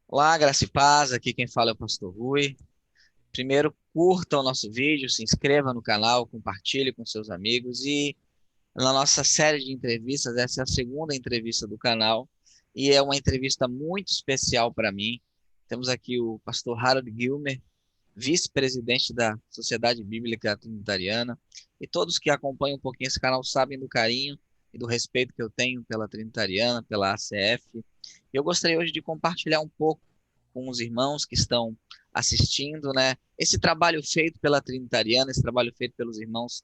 Olá, graça e paz. Aqui quem fala é o Pastor Rui. Primeiro, curta o nosso vídeo, se inscreva no canal, compartilhe com seus amigos. E na nossa série de entrevistas, essa é a segunda entrevista do canal e é uma entrevista muito especial para mim. Temos aqui o pastor Harold Gilmer, vice-presidente da Sociedade Bíblica Trinitariana. E todos que acompanham um pouquinho esse canal sabem do carinho e do respeito que eu tenho pela Trinitariana, pela ACF. Eu gostaria hoje de compartilhar um pouco com os irmãos que estão assistindo, né? Esse trabalho feito pela Trinitariana, esse trabalho feito pelos irmãos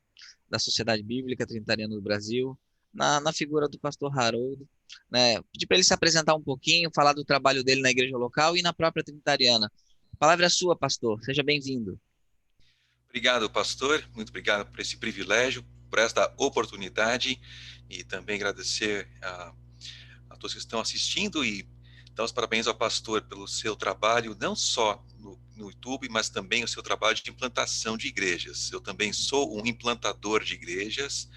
da Sociedade Bíblica Trinitariana do Brasil, na figura do pastor Haroldo, né? Pedir para ele se apresentar um pouquinho, falar do trabalho dele na igreja local e na própria Trinitariana. A palavra é sua, pastor. Seja bem-vindo. Obrigado, pastor. Muito obrigado por esse privilégio, por esta oportunidade e também agradecer a todos que estão assistindo e dar os parabéns ao pastor pelo seu trabalho, não só no YouTube, mas também o seu trabalho de implantação de igrejas. Eu também sou um implantador de igrejas.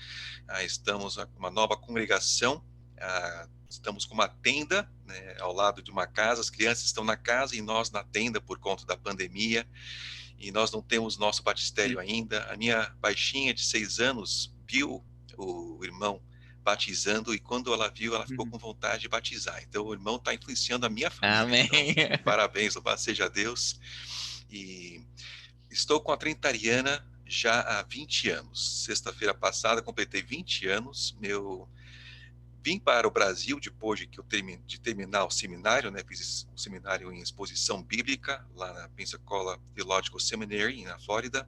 Estamos com uma nova congregação. Estamos com uma tenda, né, ao lado de uma casa. As crianças estão na casa e nós na tenda por conta da pandemia. E nós não temos nosso batistério ainda. A minha baixinha de 6 anos viu o irmão batizando e quando ela viu, ela ficou com vontade de batizar. Então o irmão está influenciando a minha família. Amém. Então, parabéns, louvado seja Deus. E estou com a Trinitariana já há 20 anos. Sexta-feira passada completei 20 anos. Vim para o Brasil depois de terminar o seminário, né? Fiz o seminário em exposição bíblica lá na Pensacola Theological Seminary, na Flórida.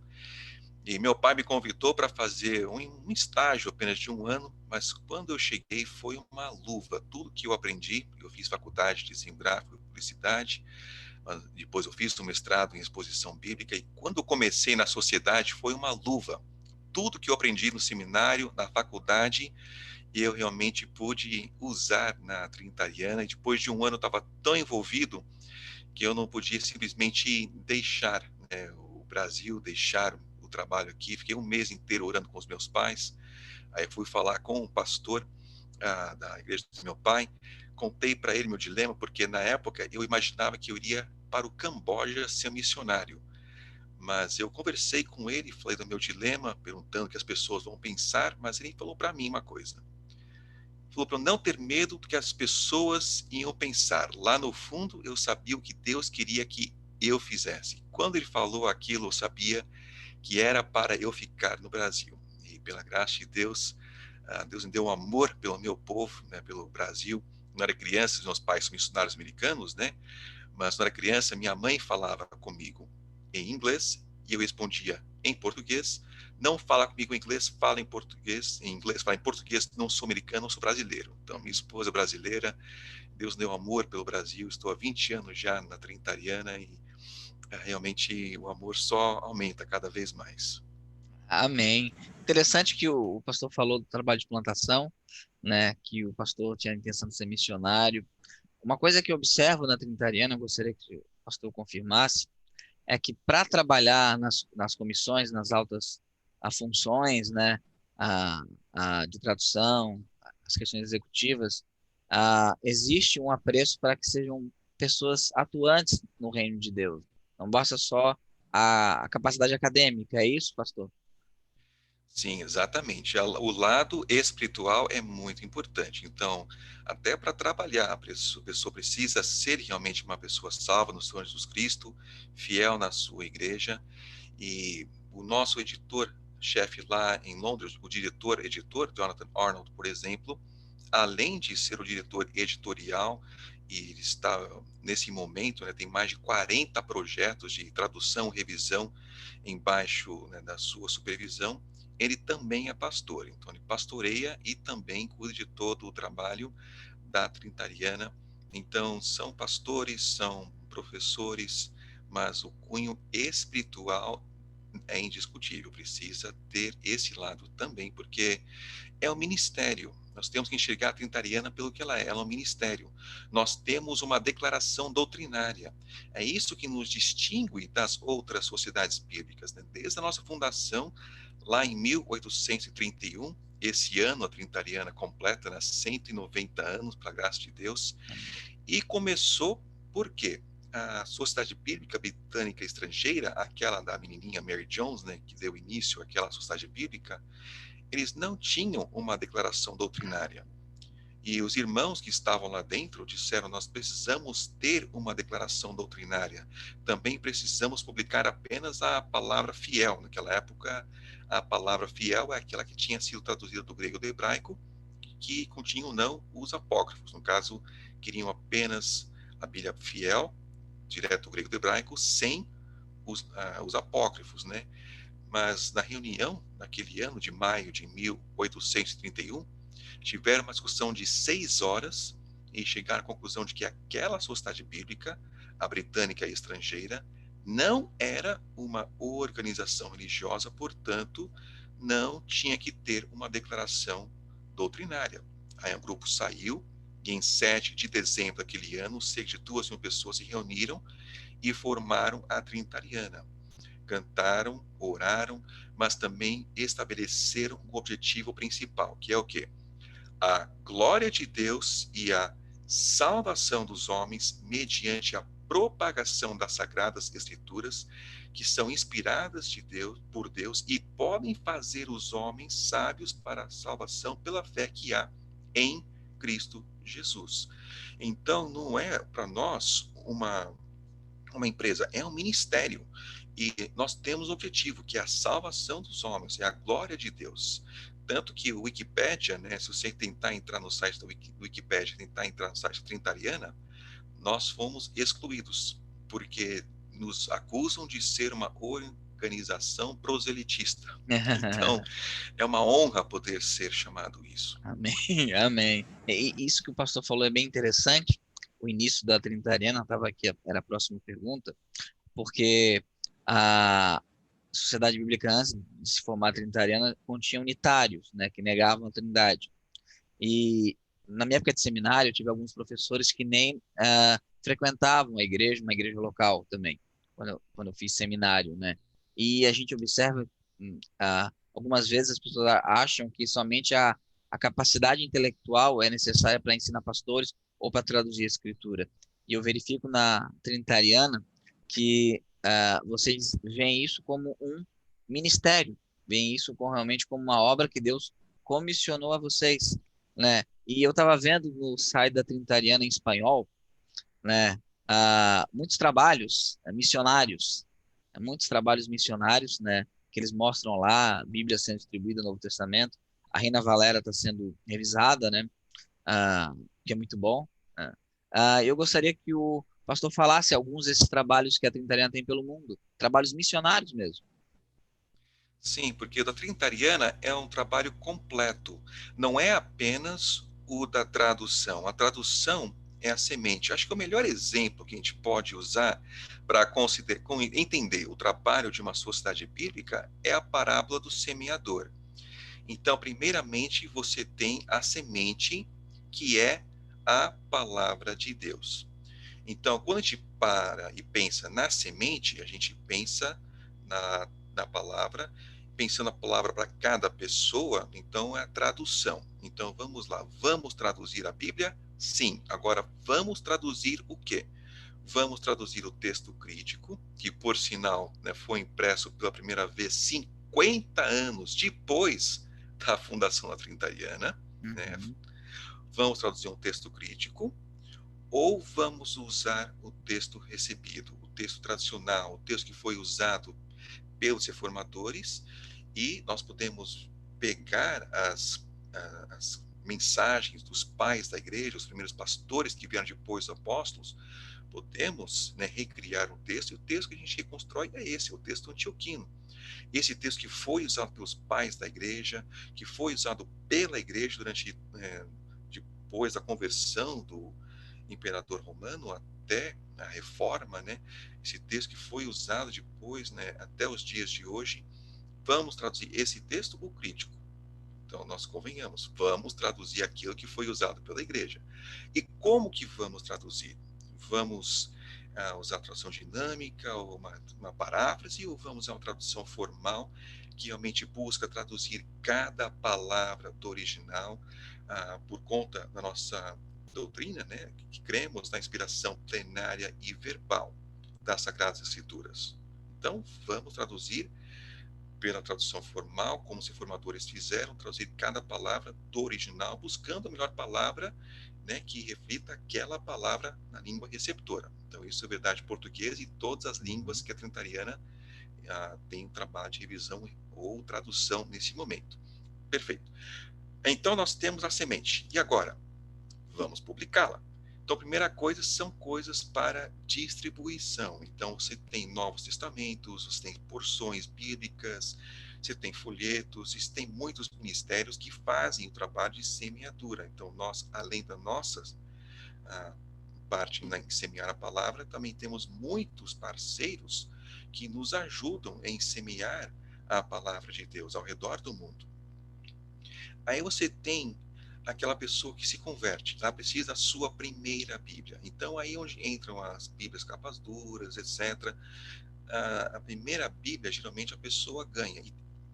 E meu pai me convidou para fazer um estágio apenas de 1 ano, mas quando eu cheguei foi uma luva. Tudo que eu aprendi, eu fiz faculdade de desenho gráfico e publicidade, depois eu fiz um mestrado em exposição bíblica, e quando eu comecei na sociedade foi uma luva. Tudo que eu aprendi no seminário, na faculdade, eu realmente pude usar na Trinitariana, e depois de 1 ano eu estava tão envolvido que eu não podia simplesmente deixar, né, o Brasil, deixar o trabalho aqui. Fiquei um mês inteiro orando com os meus pais. Aí fui falar com o pastor da igreja do meu pai, contei para ele meu dilema, porque na época eu imaginava que eu iria para o Camboja ser missionário. Mas eu conversei com ele, falei do meu dilema, perguntando o que as pessoas vão pensar, mas ele falou para mim uma coisa. Falou para eu não ter medo do que as pessoas iam pensar. Lá no fundo, eu sabia o que Deus queria que eu fizesse. Quando ele falou aquilo, eu sabia que era para eu ficar no Brasil. E pela graça de Deus, Deus me deu um amor pelo meu povo, né, pelo Brasil. Quando eu era criança, meus pais são missionários americanos, né? Mas quando eu era criança, minha mãe falava comigo em inglês e eu respondia em português. Não fala comigo em inglês, fala em português. Em inglês, fala em português. Não sou americano, não sou brasileiro. Então, minha esposa é brasileira. Deus deu amor pelo Brasil. Estou há 20 anos já na Trinitariana e realmente o amor só aumenta cada vez mais. Amém. Interessante que o pastor falou do trabalho de plantação, né? Que o pastor tinha a intenção de ser missionário. Uma coisa que eu observo na Trinitariana, eu gostaria que o pastor confirmasse, é que para trabalhar nas comissões, nas altas funções, né, a, de tradução, as questões executivas, existe um apreço para que sejam pessoas atuantes no reino de Deus. Não basta só a capacidade acadêmica, é isso, pastor? Sim, exatamente. O lado espiritual é muito importante. Então, até para trabalhar, a pessoa precisa ser realmente uma pessoa salva no Senhor Jesus Cristo, fiel na sua igreja. E o nosso editor-chefe lá em Londres, o diretor-editor, Jonathan Arnold, por exemplo, além de ser o diretor editorial, e ele está nesse momento, né, tem mais de 40 projetos de tradução, revisão embaixo, né, da sua supervisão. Ele também é pastor, então ele pastoreia e também cuida de todo o trabalho da Trinitariana. Então são pastores, são professores, mas o cunho espiritual é indiscutível, precisa ter esse lado também, porque é um ministério. Nós temos que enxergar a Trinitariana pelo que ela é um ministério. Nós temos uma declaração doutrinária. É isso que nos distingue das outras sociedades bíblicas, né? Desde a nossa fundação, lá em 1831, esse ano a Trinitariana completa, né, 190 anos, para a graça de Deus, e começou Por quê? A Sociedade Bíblica Britânica Estrangeira, aquela da menininha Mary Jones, né, que deu início àquela Sociedade Bíblica, eles não tinham uma declaração doutrinária. E os irmãos que estavam lá dentro disseram: nós precisamos ter uma declaração doutrinária. Também precisamos publicar apenas a palavra fiel. Naquela época, a palavra fiel é aquela que tinha sido traduzida do grego do hebraico, que continham não os apócrifos. No caso, queriam apenas a Bíblia fiel, direto do grego do hebraico, sem os apócrifos, né? Mas na reunião, naquele ano de maio de 1831, tiveram uma discussão de 6 horas e chegaram à conclusão de que aquela sociedade bíblica, a britânica e a estrangeira, não era uma organização religiosa, portanto, não tinha que ter uma declaração doutrinária. Aí o grupo saiu e em 7 de dezembro daquele ano, cerca de 2.000 pessoas se reuniram e formaram a Trinitariana. Cantaram, oraram, mas também estabeleceram o objetivo principal, que é o quê? A glória de Deus e a salvação dos homens mediante a propagação das sagradas escrituras, que são inspiradas de Deus, por Deus e podem fazer os homens sábios para a salvação pela fé que há em Cristo Jesus. Então, não é para nós uma empresa, é um ministério. E nós temos o objetivo, que é a salvação dos homens, é a glória de Deus. Tanto que o Wikipédia, né, se você tentar entrar no site do Wikipédia, tentar entrar no site da Trinitariana, nós fomos excluídos, porque nos acusam de ser uma organização proselitista. Então, é uma honra poder ser chamado isso. Amém, amém. E isso que o pastor falou é bem interessante. O início da Trinitariana, estava aqui, era a próxima pergunta, porque a Sociedade Bíblica, antes de se formar a Trinitariana, continha unitários, né, que negavam a Trindade. E na minha época de seminário, eu tive alguns professores que nem frequentavam a igreja, uma igreja local também, quando eu fiz seminário, né? E a gente observa, algumas vezes as pessoas acham que somente a capacidade intelectual é necessária para ensinar pastores ou para traduzir a escritura. E eu verifico na Trinitariana que vocês veem isso como um ministério, veem isso realmente como uma obra que Deus comissionou a vocês, né? E eu estava vendo no site da Trinitariana em espanhol, né? Muitos trabalhos missionários, né? Que eles mostram lá, a Bíblia sendo distribuída no Novo Testamento, a Reina Valera está sendo revisada, né? Que é muito bom. Né? Eu gostaria que o pastor falasse alguns desses trabalhos que a Trinitariana tem pelo mundo, trabalhos missionários mesmo. Sim, porque o da Trinitariana é um trabalho completo. Não é apenas o da tradução. A tradução é a semente. Acho que o melhor exemplo que a gente pode usar para entender o trabalho de uma sociedade bíblica é a parábola do semeador. Então, primeiramente, você tem a semente, que é a palavra de Deus. Então, quando a gente para e pensa na semente, a gente pensa na palavra, pensando a palavra para cada pessoa, então é a tradução. Então, vamos lá, vamos traduzir a Bíblia? Sim. Agora, vamos traduzir o quê? Vamos traduzir o texto crítico, que, por sinal, né, foi impresso pela primeira vez 50 anos depois da fundação da Trinitariana. Né? Vamos traduzir um texto crítico, ou vamos usar o texto recebido, o texto tradicional, o texto que foi usado pelos reformadores, e nós podemos pegar as mensagens dos pais da igreja, os primeiros pastores que vieram depois dos apóstolos, podemos, né, recriar um texto, e o texto que a gente reconstrói é esse, o texto antioquino. Esse texto que foi usado pelos pais da igreja, que foi usado pela igreja depois da conversão do imperador romano até a reforma, né? Esse texto que foi usado depois, né, até os dias de hoje. Vamos traduzir esse texto ou crítico? Então, nós convenhamos, vamos traduzir aquilo que foi usado pela igreja. E como que vamos traduzir? Vamos usar a tradução dinâmica, ou uma paráfrase, ou vamos usar uma tradução formal, que realmente busca traduzir cada palavra do original por conta da nossa doutrina, né, que cremos na inspiração plenária e verbal das Sagradas Escrituras. Então, vamos traduzir pela tradução formal, como os formadores fizeram, traduzir cada palavra do original, buscando a melhor palavra, né, que reflita aquela palavra na língua receptora. Então, isso é verdade portuguesa e todas as línguas que a Trintariana tem um trabalho de revisão ou tradução nesse momento. Perfeito. Então, nós temos a semente. E agora? Vamos publicá-la. Então, a primeira coisa são coisas para distribuição. Então, você tem Novos Testamentos, você tem porções bíblicas, você tem folhetos, você tem muitos ministérios que fazem o trabalho de semeadura. Então, nós, além da nossa parte em semear a palavra, também temos muitos parceiros que nos ajudam em semear a palavra de Deus ao redor do mundo. Aí você tem aquela pessoa que se converte, ela precisa da sua primeira Bíblia. Então, aí onde entram as Bíblias capas duras, etc. A primeira Bíblia, geralmente, a pessoa ganha. E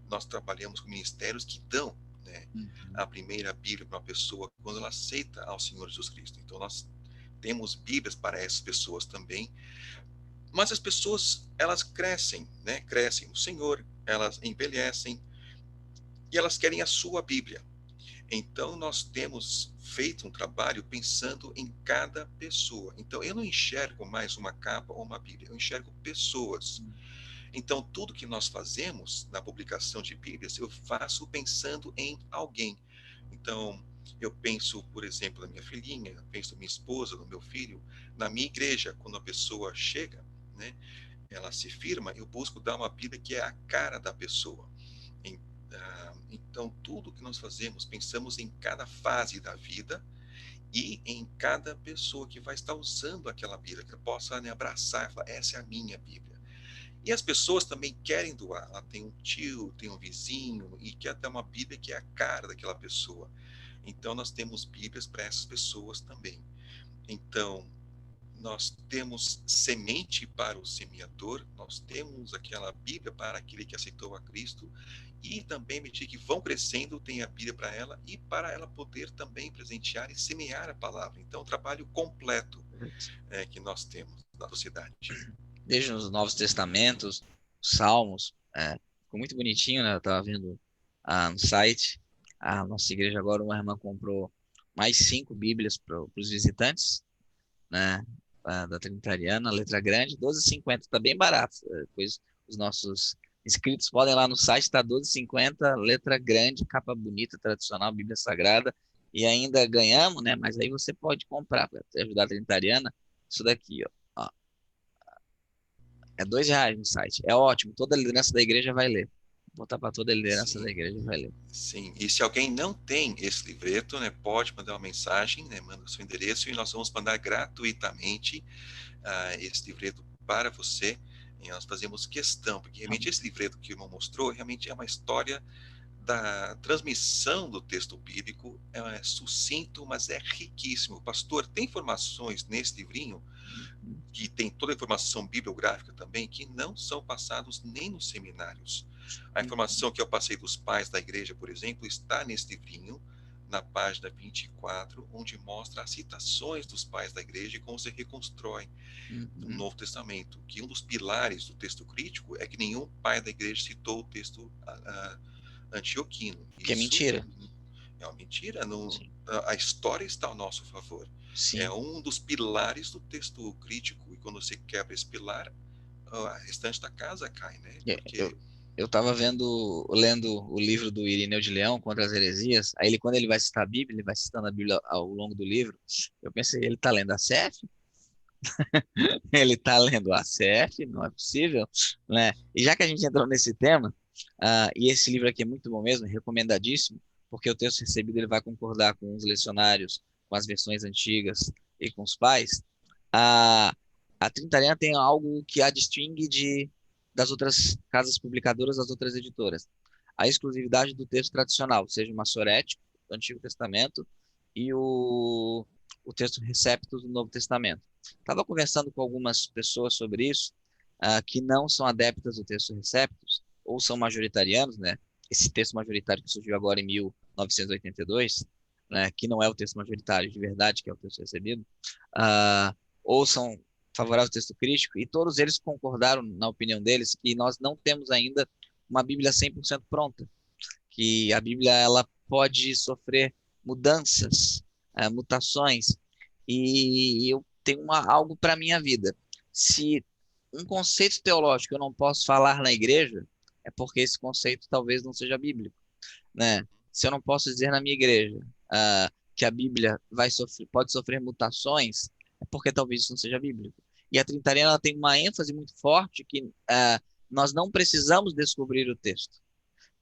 nós trabalhamos com ministérios que dão, né, a primeira Bíblia para uma pessoa quando ela aceita ao Senhor Jesus Cristo. Então, nós temos Bíblias para essas pessoas também. Mas as pessoas, elas crescem, né? Crescem no Senhor, elas envelhecem e elas querem a sua Bíblia. Então, nós temos feito um trabalho pensando em cada pessoa. Então, eu não enxergo mais uma capa ou uma Bíblia, eu enxergo pessoas. Então, tudo que nós fazemos na publicação de Bíblias, eu faço pensando em alguém. Então, eu penso, por exemplo, na minha filhinha, penso na minha esposa, no meu filho, na minha igreja. Quando a pessoa chega, né, ela se firma, eu busco dar uma Bíblia que é a cara da pessoa. Então, tudo que nós fazemos, pensamos em cada fase da vida e em cada pessoa que vai estar usando aquela Bíblia, que possa, né, abraçar e falar, essa é a minha Bíblia. E as pessoas também querem doar. Ela tem um tio, tem um vizinho e quer ter uma Bíblia que é a cara daquela pessoa. Então, nós temos Bíblias para essas pessoas também. Então, nós temos semente para o semeador, nós temos aquela Bíblia para aquele que aceitou a Cristo, e também, à medida que vão crescendo, tem a Bíblia para ela, e para ela poder também presentear e semear a palavra. Então, o trabalho completo que nós temos na sociedade. Desde os Novos Testamentos, os Salmos, ficou muito bonitinho, né? Eu estava vendo no site, a nossa igreja agora, uma irmã comprou mais 5 Bíblias para os visitantes, né? Da Trinitariana, letra grande, 12,50, tá bem barato. Depois os nossos inscritos podem ir lá no site, tá 12,50, letra grande, capa bonita, tradicional, Bíblia Sagrada, e ainda ganhamos, né? Mas aí você pode comprar para ajudar a Trinitariana, isso daqui, ó. É R$ 2 no site. É ótimo, toda a liderança da igreja vai ler. Vou botar para toda a liderança da Sim, igreja vai ler. sim. E se alguém não tem esse livreto, né, pode mandar uma mensagem, né, manda o seu endereço e nós vamos mandar gratuitamente esse livreto para você. E nós fazemos questão, porque realmente esse livreto que o irmão mostrou realmente é uma história da transmissão do texto bíblico, é sucinto, mas é riquíssimo. Pastor, tem informações nesse livrinho que tem toda a informação bibliográfica também, que não são passados nem nos seminários. A informação que eu passei dos pais da igreja, por exemplo, está nesse livrinho, na página 24, onde mostra as citações dos pais da igreja e como se reconstrói o Novo Testamento. Que um dos pilares do texto crítico é que nenhum pai da igreja citou o texto antioquino. Que é Isso mentira. é uma mentira. A história está ao nosso favor. É Sim. um dos pilares do texto crítico. E quando você quebra esse pilar, a restante da casa cai, né? Eu, Porque eu estava lendo o livro do Irineu de Leão contra as heresias. Aí quando ele vai citar a Bíblia, ele vai citando a Bíblia ao longo do livro. Eu pensei, ele está lendo a CF? Ele está lendo a CF? Não é possível, né? E já que a gente entrou nesse tema, e esse livro aqui é muito bom mesmo, recomendadíssimo, porque o texto recebido ele vai concordar com os lecionários, com as versões antigas e com os pais. A Trinitariana tem algo que a distingue das outras casas publicadoras, das outras editoras. A exclusividade do texto tradicional, seja o maçorético, do Antigo Testamento, e o texto recepto do Novo Testamento. Estava conversando com algumas pessoas sobre isso, que não são adeptas do texto receptus, ou são majoritarianos, né? Esse texto majoritário que surgiu agora em 1982, né, que não é o texto majoritário de verdade, que é o texto recebido, ah, ou são favoráveis ao texto crítico, e todos eles concordaram, na opinião deles, que nós não temos ainda uma Bíblia 100% pronta, que a Bíblia ela pode sofrer mudanças, mutações, e eu tenho algo para a minha vida. Se um conceito teológico eu não posso falar na igreja, é porque esse conceito talvez não seja bíblico, né? Se eu não posso dizer na minha igreja que a Bíblia pode sofrer mutações, é porque talvez isso não seja bíblico. E a Trinitariana ela tem uma ênfase muito forte que nós não precisamos descobrir o texto,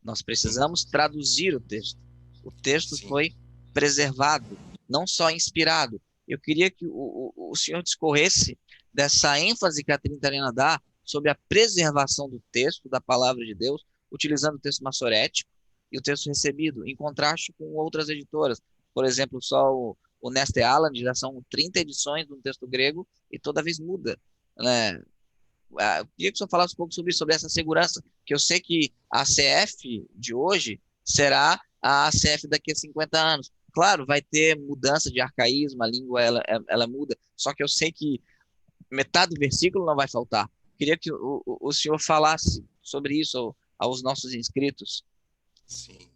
nós Sim, precisamos traduzir o texto. O texto sim, foi preservado, não só inspirado. Eu queria que o senhor discorresse dessa ênfase que a Trinitariana dá sobre a preservação do texto, da palavra de Deus, utilizando o texto massorético e o texto recebido, em contraste com outras editoras. Por exemplo, só o Neste Aland já são 30 edições de um texto grego e toda vez muda, né? Eu queria que o senhor falasse um pouco sobre essa segurança, que eu sei que a ACF de hoje será a ACF daqui a 50 anos. Claro, vai ter mudança de arcaísmo, a língua ela muda, só que eu sei que metade do versículo não vai faltar. Queria que o senhor falasse sobre isso aos nossos inscritos. sim.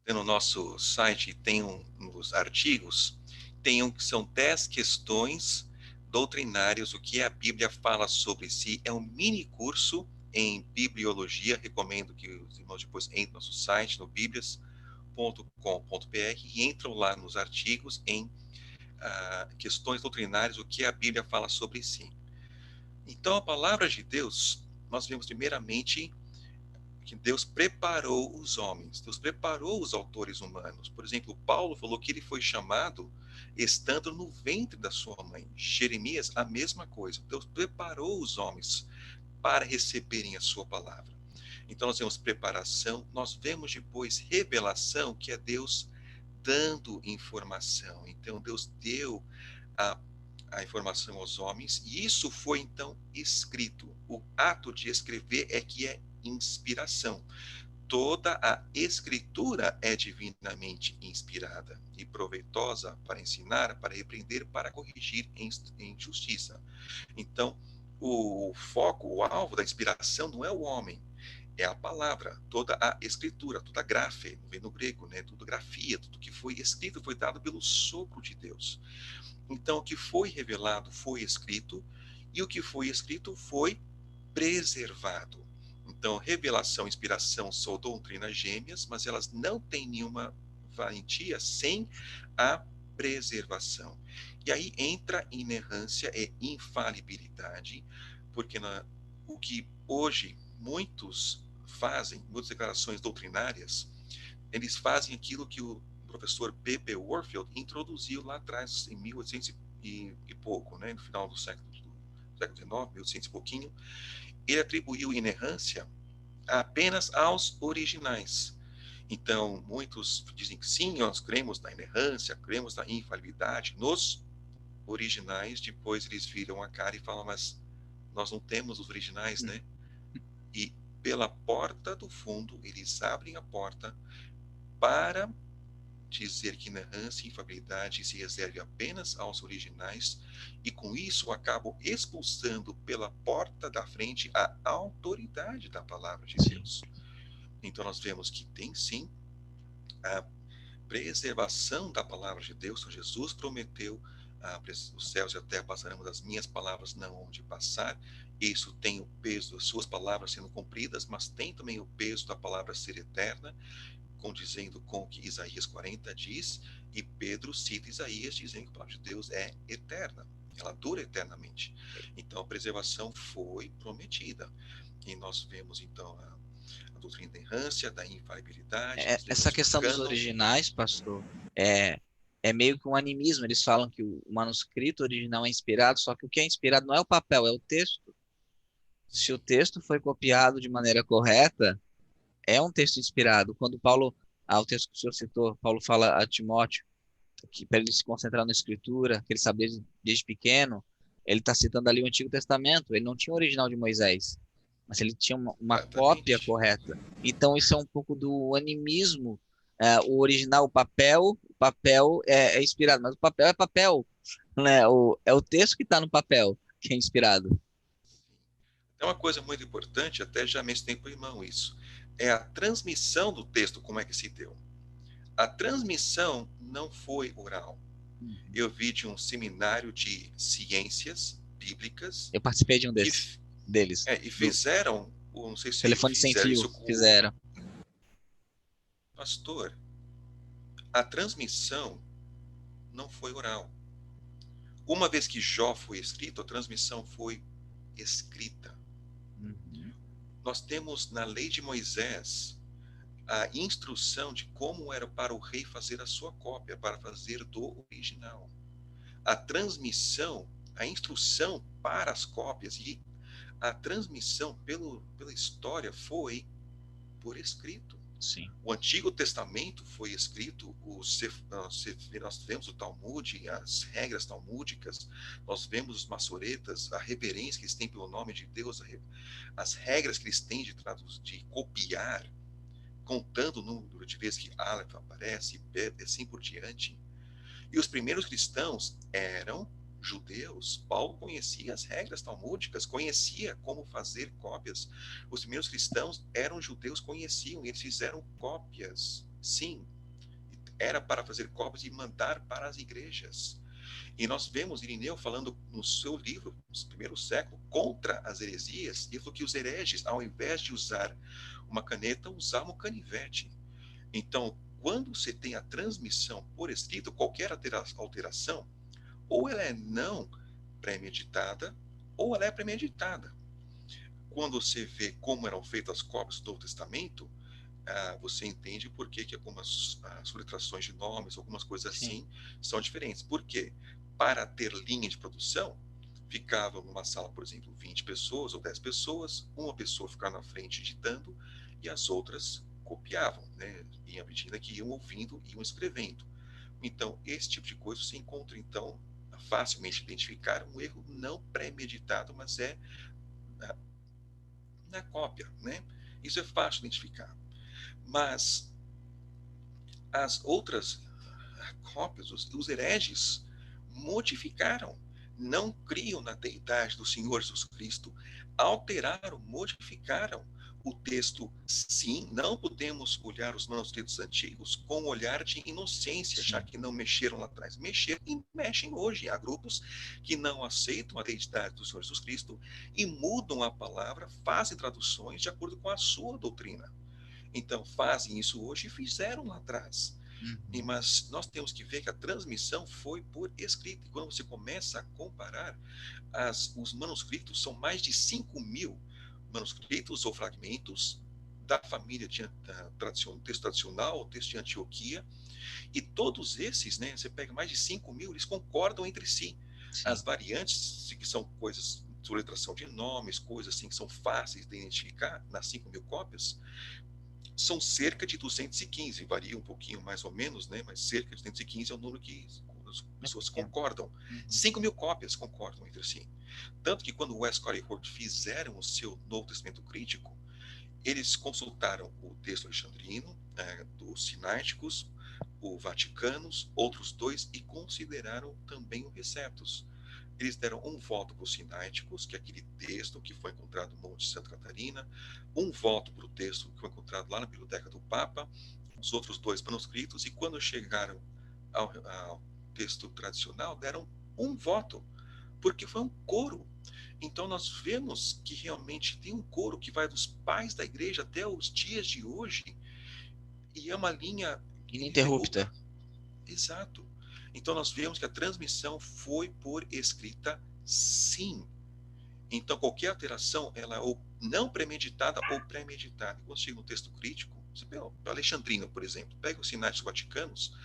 No nosso site tem nos artigos, tem que são 10 questões doutrinárias, o que a Bíblia fala sobre si. É um mini curso em bibliologia. Recomendo que os irmãos depois entrem no nosso site, no biblias.com.br, e entram lá nos artigos em questões doutrinárias, o que a Bíblia fala sobre si. Então, a palavra de Deus, nós vemos primeiramente que Deus preparou os homens, Deus preparou os autores humanos. Por exemplo, Paulo falou que ele foi chamado estando no ventre da sua mãe. Jeremias, a mesma coisa. Deus preparou os homens para receberem a sua palavra. Então nós vemos preparação, nós vemos depois revelação, que é Deus dando informação. Então Deus deu a a informação aos homens, e isso foi então escrito. O ato de escrever é que é inspiração. Toda a escritura é divinamente inspirada e proveitosa para ensinar, para repreender, para corrigir em justiça. Então, o foco, o alvo da inspiração não é o homem, é a palavra, toda a escritura, toda a grafe, vem no grego, né? Tudo grafia, tudo que foi escrito foi dado pelo sopro de Deus. Então, o que foi revelado foi escrito, e o que foi escrito foi preservado. Então, revelação, inspiração são doutrinas gêmeas, mas elas não têm nenhuma valentia sem a preservação. E aí entra inerrância e infalibilidade, porque o que hoje muitos fazem, muitas declarações doutrinárias, eles fazem aquilo que o professor B.B. Warfield introduziu lá atrás, em 1800 e pouco, né, no final do século XIX, 1800 e pouquinho. Ele atribuiu inerrância apenas aos originais. Então, muitos dizem que sim, nós cremos na inerrância, cremos na infalibilidade nos originais. Depois eles viram a cara e falam, mas nós não temos os originais, né? E pela porta do fundo, eles abrem a porta para dizer que inerrância e infalibilidade se reserve apenas aos originais, e com isso acabam expulsando pela porta da frente a autoridade da palavra de Sim. Deus. Então nós vemos que tem sim a preservação da palavra de Deus. Então, Jesus prometeu, os céus e a terra passarão, das minhas palavras não hão de passar. Isso tem o peso das suas palavras sendo cumpridas, mas tem também o peso da palavra ser eterna, condizendo com o que Isaías 40 diz, e Pedro cita Isaías dizendo que a palavra de Deus é eterna, ela dura eternamente. Então a preservação foi prometida. E nós vemos então a doutrina da inerrância, da infalibilidade, nós Essa temos o questão dos cânon. originais, pastor, é, é meio que um animismo. Eles falam que o manuscrito original é inspirado, só que o que é inspirado não é o papel, é o texto. Se o Sim, texto foi copiado de maneira correta, é um texto inspirado. Quando Paulo, o texto que o senhor citou, Paulo fala a Timóteo que para ele se concentrar na escritura, que ele sabia desde pequeno, ele está citando ali o Antigo Testamento. Ele não tinha o original de Moisés, mas ele tinha uma cópia exatamente. correta. Então, isso é um pouco do animismo O original, o papel é inspirado, mas o papel é papel, né? É o texto que está no papel que é inspirado. É uma coisa muito importante, até já mencionei para o irmão isso, é a transmissão do texto, como é que se deu. A transmissão não foi oral. Uhum. Eu vi de um seminário de ciências bíblicas Eu participei de um que deles, e do fizeram, não sei se telefone sem fizeram fio, isso com o fizeram. pastor, a transmissão não foi oral. Uma vez que Jó foi escrito, a transmissão foi escrita. Uhum. Nós temos na lei de Moisés a instrução de como era para o rei fazer a sua cópia, para fazer do original. A transmissão, a instrução para as cópias e a transmissão pela história foi por escrito. Sim. O Antigo Testamento foi escrito, nós vemos o Talmud, as regras talmúdicas, nós vemos os maçoretas, a reverência que eles têm pelo nome de Deus, as regras que eles têm de copiar, contando o número de vezes que Aleph aparece, Bet, e assim por diante. E os primeiros cristãos eram judeus. Paulo conhecia as regras talmúdicas, conhecia como fazer cópias. Os primeiros cristãos eram judeus, conheciam, eles fizeram cópias. Sim, era para fazer cópias e mandar para as igrejas. E nós vemos Irineu falando no seu livro, no primeiro século, contra as heresias, e falou que os hereges, ao invés de usar uma caneta, usavam canivete. Então, quando você tem a transmissão por escrito, qualquer alteração, ou ela é não premeditada, ou ela é premeditada. Quando você vê como eram feitas as cópias do Novo Testamento, você entende por que algumas soletrações de nomes, algumas coisas Sim. assim, são diferentes. Por quê? Para ter linha de produção, ficava numa sala, por exemplo, 20 pessoas ou 10 pessoas, uma pessoa ficava na frente editando e as outras copiavam, né? E à medida que iam ouvindo, iam escrevendo. Então, esse tipo de coisa você encontra, então, facilmente identificar um erro não premeditado, mas é na, na cópia, né? Isso é fácil de identificar. Mas as outras cópias, os hereges, modificaram, não criam na deidade do Senhor Jesus Cristo, alteraram, modificaram o texto. Sim, não podemos olhar os manuscritos antigos com um olhar de inocência, já Sim. que não mexeram lá atrás. Mexeram e mexem hoje. Há grupos que não aceitam a deidade do Senhor Jesus Cristo e mudam a palavra, fazem traduções de acordo com a sua doutrina. Então, fazem isso hoje e fizeram lá atrás. Uhum. Mas nós temos que ver que a transmissão foi por escrito. E quando você começa a comparar, os manuscritos são mais de 5.000 manuscritos ou fragmentos da família de texto tradicional, o texto de Antioquia, e todos esses, né, você pega mais de 5.000, eles concordam entre si. As Sim. variantes, que são coisas, soletração de nomes, coisas assim que são fáceis de identificar nas 5.000 cópias, são cerca de 215, varia um pouquinho mais ou menos, né? Mas cerca de 215 é o número que as É pessoas pequeno. concordam. Uhum. 5.000 cópias concordam entre si. Tanto que quando Westcott e Hort fizeram o seu Novo Testamento Crítico, eles consultaram o texto alexandrino, dos sináiticos, o Vaticanos, outros dois, e consideraram também o Receptus. Eles deram um voto para os sináiticos, que é aquele texto que foi encontrado no Monte Santa Catarina, um voto para o texto que foi encontrado lá na Biblioteca do Papa, os outros dois manuscritos, e quando chegaram ao texto tradicional, deram um voto, porque foi um coro. Então nós vemos que realmente tem um coro que vai dos pais da igreja até os dias de hoje, e é uma linha Ininterrupta. ininterrupta. Exato. Então nós vemos que a transmissão foi por escrita, sim. Então qualquer alteração, ela é ou não premeditada ou premeditada. Quando chega no texto crítico, você pega o Alexandrino, por exemplo, pega os sinais vaticanos,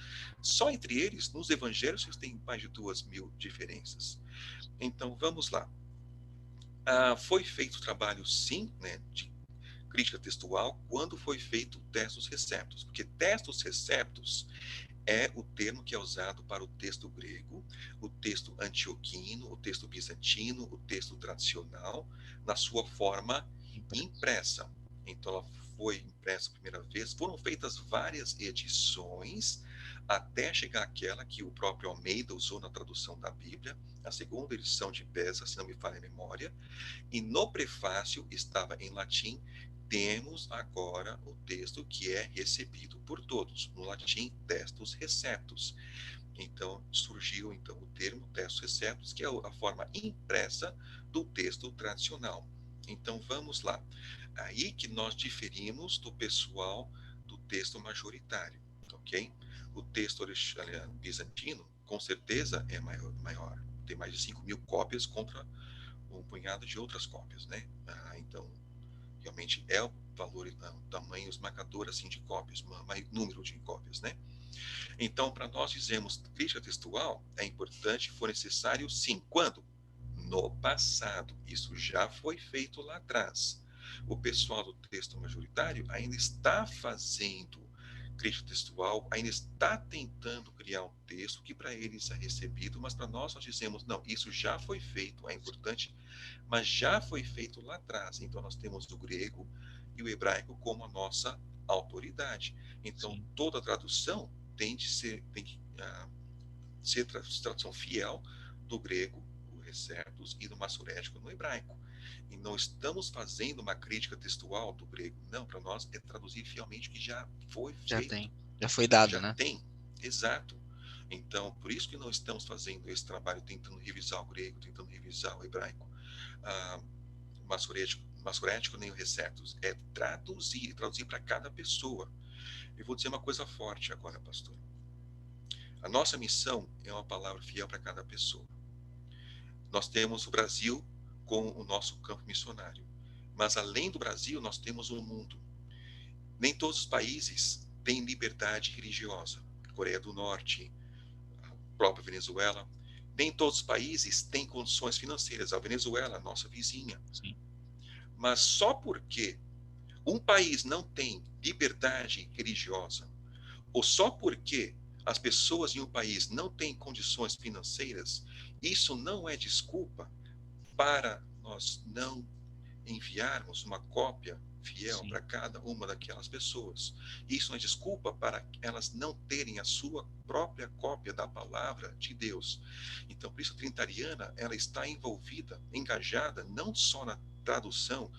só entre eles, nos evangelhos, você tem mais de 2.000 diferenças. Então vamos lá. Foi feito trabalho, sim, né, de crítica textual, quando foi feito o textos receptos, porque textos receptos é o termo que é usado para o texto grego, o texto antioquino, o texto bizantino, o texto tradicional, na sua forma impressa. Então, ela foi impresso a primeira vez, foram feitas várias edições até chegar àquela que o próprio Almeida usou na tradução da Bíblia, a segunda edição de Beza, se não me falha a memória, e no prefácio estava em latim. Temos agora o texto que é recebido por todos, no latim, textos receptus. Então, surgiu então o termo textos receptus, que é a forma impressa do texto tradicional. Então, vamos lá. Aí que nós diferimos do pessoal do texto majoritário, ok? O texto bizantino, com certeza, é maior. Tem mais de 5.000 cópias contra um punhado de outras cópias, né? Então, realmente é o valor, o tamanho esmagador assim, de cópias, número de cópias, né? Então, para nós dizermos crítica textual, é importante, for necessário, sim. Quando? No passado. Isso já foi feito lá atrás. O pessoal do texto majoritário ainda está fazendo crítica textual, ainda está tentando criar um texto que para eles é recebido, mas para nós dizemos, não, isso já foi feito, é importante, mas já foi feito lá atrás. Então, nós temos o grego e o hebraico como a nossa autoridade. Então, Sim. toda tradução tem que ser tradução fiel do grego, o Receptus, e do massorético no hebraico. E não estamos fazendo uma crítica textual do grego. Não, para nós é traduzir fielmente o que já foi Já feito. tem. Já foi dado, Já né? tem, exato. Então, por isso que não estamos fazendo esse trabalho tentando revisar o grego, tentando revisar o hebraico, massorético nem o Receptus. É traduzir para cada pessoa. Eu vou dizer uma coisa forte agora, pastor. A nossa missão é uma palavra fiel para cada pessoa. Nós temos o Brasil com o nosso campo missionário. Mas além do Brasil, nós temos o mundo. Nem todos os países têm liberdade religiosa. Coreia do Norte, a própria Venezuela. Nem todos os países têm condições financeiras. A Venezuela, nossa vizinha. Sim. Mas só porque um país não tem liberdade religiosa, ou só porque as pessoas em um país não têm condições financeiras, isso não é desculpa para nós não enviarmos uma cópia fiel Sim. para cada uma daquelas pessoas. Isso não é desculpa para elas não terem a sua própria cópia da palavra de Deus. Então, por isso, a Trintariana, ela está envolvida, engajada, não só na tradução,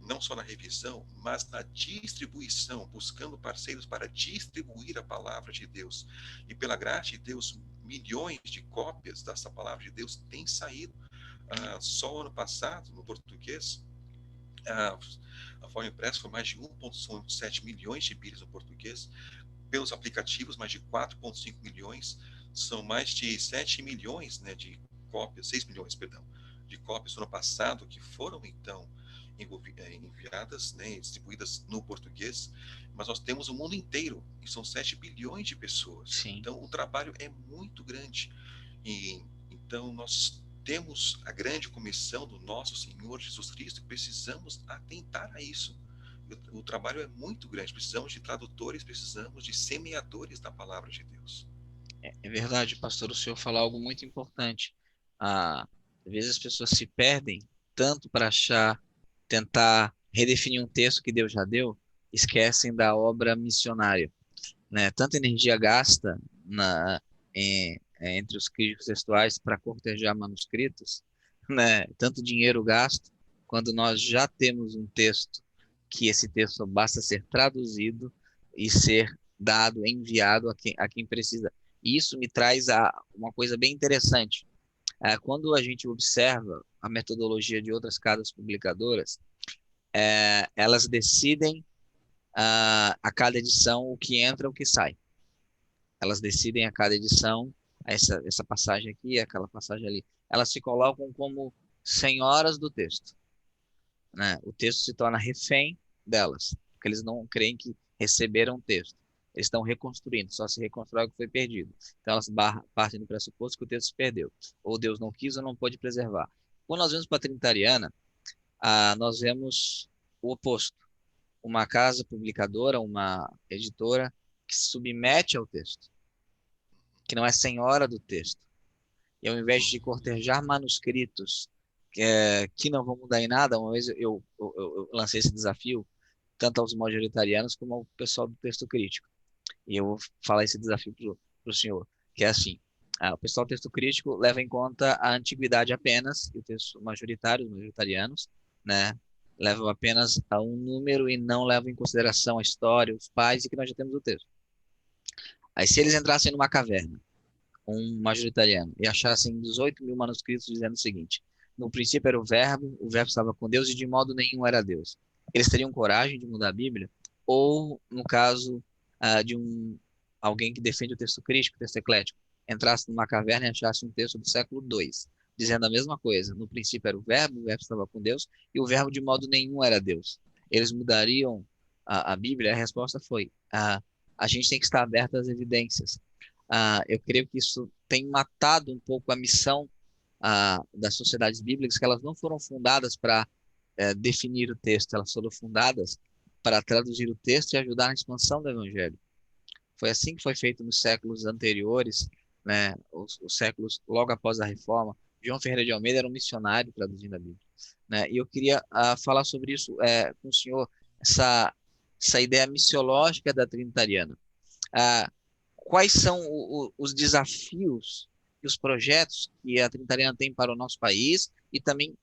não só na revisão, mas na distribuição, buscando parceiros para distribuir a palavra de Deus. E pela graça de Deus, milhões de cópias dessa palavra de Deus têm saído. Só ano passado, no português, a forma impressa foi mais de 1,7 milhões de bíblias no português. Pelos aplicativos, mais de 4,5 milhões. São mais de 7 milhões, né, de cópias, 6 milhões, perdão, de cópias no ano passado que foram, então, enviadas, né, distribuídas no português, mas nós temos o mundo inteiro, e são 7 bilhões de pessoas. Sim. Então, o trabalho é muito grande. E, então, nós temos a grande comissão do nosso Senhor Jesus Cristo e precisamos atentar a isso. O trabalho é muito grande, precisamos de tradutores, precisamos de semeadores da palavra de Deus. É verdade, pastor, o senhor falou algo muito importante. Às vezes as pessoas se perdem tanto para tentar redefinir um texto que Deus já deu, esquecem da obra missionária, né? Tanta energia gasta entre os críticos textuais para cortejar manuscritos, né? Tanto dinheiro gasto, quando nós já temos um texto que esse texto basta ser traduzido e ser dado, enviado a quem precisa. E isso me traz uma coisa bem interessante. Quando a gente observa a metodologia de outras casas publicadoras, elas decidem a cada edição o que entra e o que sai. Elas decidem a cada edição essa passagem aqui, aquela passagem ali. Elas se colocam como senhoras do texto, né? O texto se torna refém delas, porque eles não creem que receberam o texto. Eles estão reconstruindo, só se reconstrói o que foi perdido. Então elas partem do pressuposto que o texto se perdeu, ou Deus não quis ou não pôde preservar. Quando nós vemos para a Trinitariana, nós vemos o oposto. Uma casa publicadora, uma editora que se submete ao texto, que não é senhora do texto. E ao invés de cortejar manuscritos que não vão mudar em nada, uma vez eu lancei esse desafio tanto aos majoritarianos como ao pessoal do texto crítico. E eu vou falar esse desafio para o senhor, que é assim: o pessoal do texto crítico leva em conta a antiguidade apenas, e o texto majoritário, os majoritarianos, né, levam apenas a um número e não levam em consideração a história, os pais e que nós já temos o texto. Aí, se eles entrassem numa caverna, um majoritariano, e achassem 18 mil manuscritos dizendo o seguinte: no princípio era o verbo estava com Deus e de modo nenhum era Deus. Eles teriam coragem de mudar a Bíblia? Ou, no caso de alguém que defende o texto crítico, o texto eclético, entrasse numa caverna e achasse um texto do século II, dizendo a mesma coisa: no princípio era o verbo estava com Deus e o verbo de modo nenhum era Deus. Eles mudariam a Bíblia? A resposta foi: a gente tem que estar aberto às evidências. Eu creio que isso tem matado um pouco a missão das sociedades bíblicas, que elas não foram fundadas para definir o texto, elas foram fundadas para traduzir o texto e ajudar na expansão do evangelho. Foi assim que foi feito nos séculos anteriores, né, os séculos logo após a Reforma. João Ferreira de Almeida era um missionário traduzindo a Bíblia, né? E eu queria falar sobre isso com o senhor, essa ideia missiológica da Trinitariana. Ah, Quais são os desafios e os projetos que a Trinitariana tem para o nosso país e também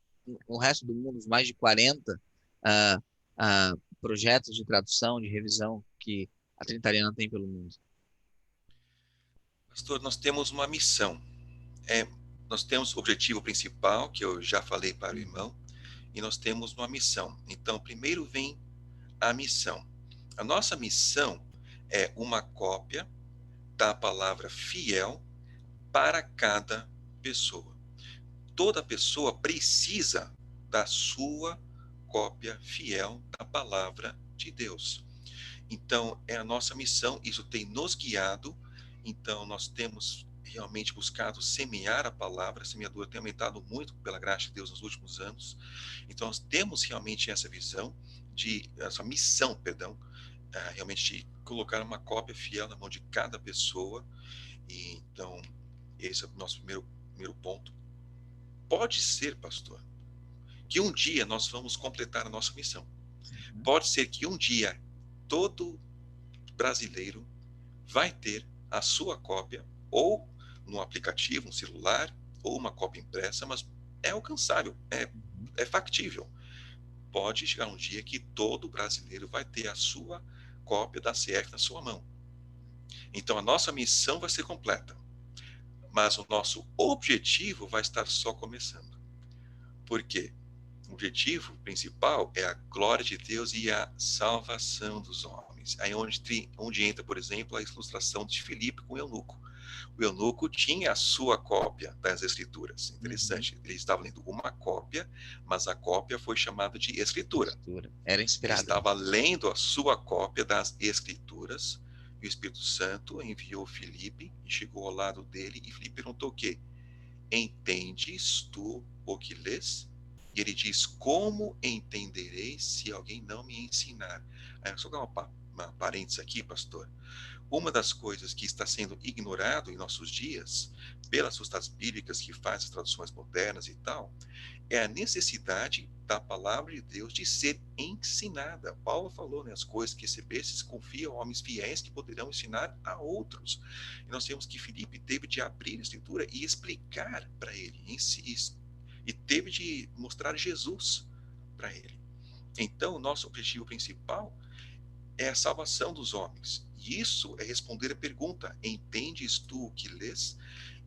o resto do mundo, os mais de 40 ah, projetos de tradução, de revisão que a Trinitariana tem pelo mundo. Pastor, nós temos uma missão. Nós temos o objetivo principal, que eu já falei para o irmão, e nós temos uma missão. Então, primeiro vem a missão. A nossa missão é uma cópia da palavra fiel para cada pessoa. Toda pessoa precisa da sua cópia fiel da palavra de Deus. Então, é a nossa missão, isso tem nos guiado. Então, nós temos realmente buscado semear a palavra. A semeadura tem aumentado muito pela graça de Deus nos últimos anos. Então, nós temos realmente essa visão essa missão, perdão, realmente de colocar uma cópia fiel na mão de cada pessoa. E então, esse é o nosso primeiro ponto. Pode ser, pastor, que um dia nós vamos completar a nossa missão. Pode ser que um dia todo brasileiro vai ter a sua cópia, ou no aplicativo, no celular, ou uma cópia impressa, mas é alcançável, é factível. Pode chegar um dia que todo brasileiro vai ter a sua cópia da CF na sua mão. Então a nossa missão vai ser completa, mas o nosso objetivo vai estar só começando. Por quê? O objetivo principal é a glória de Deus e a salvação dos homens. Aí onde entra, por exemplo, a ilustração de Filipe com o eunuco. O eunuco tinha a sua cópia das escrituras. Interessante, ele estava lendo uma cópia, mas a cópia foi chamada de escritura. Era Ele inspirada. estava lendo a sua cópia das escrituras, e o Espírito Santo enviou Filipe e chegou ao lado dele, e Filipe perguntou o quê? Entendes tu o que lês? E ele diz: como entenderei se alguém não me ensinar? Aí, só dar uma parênteses aqui, pastor. Uma das coisas que está sendo ignorado em nossos dias, pelas sociedades bíblicas que fazem as traduções modernas e tal, é a necessidade da palavra de Deus de ser ensinada. Paulo falou, né, as coisas que recebestes, confia a homens fiéis que poderão ensinar a outros. E nós temos que Filipe teve de abrir a escritura e explicar para ele, e teve de mostrar Jesus para ele. Então, o nosso objetivo principal é a salvação dos homens. E isso é responder a pergunta: entendes tu o que lês?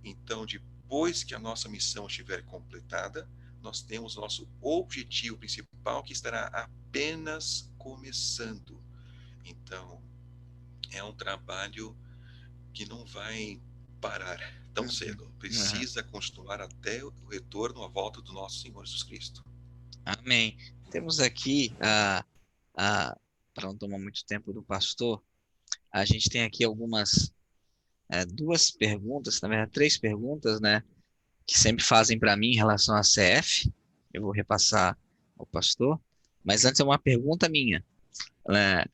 Então, depois que a nossa missão estiver completada, nós temos nosso objetivo principal, que estará apenas começando. Então, é um trabalho que não vai parar tão cedo. Precisa continuar até o retorno, a volta do nosso Senhor Jesus Cristo. Amém. Temos aqui, para não tomar muito tempo do pastor, a gente tem aqui algumas, duas perguntas, na verdade, três perguntas, né, que sempre fazem para mim em relação à CF. Eu vou repassar ao pastor, mas antes é uma pergunta minha, né?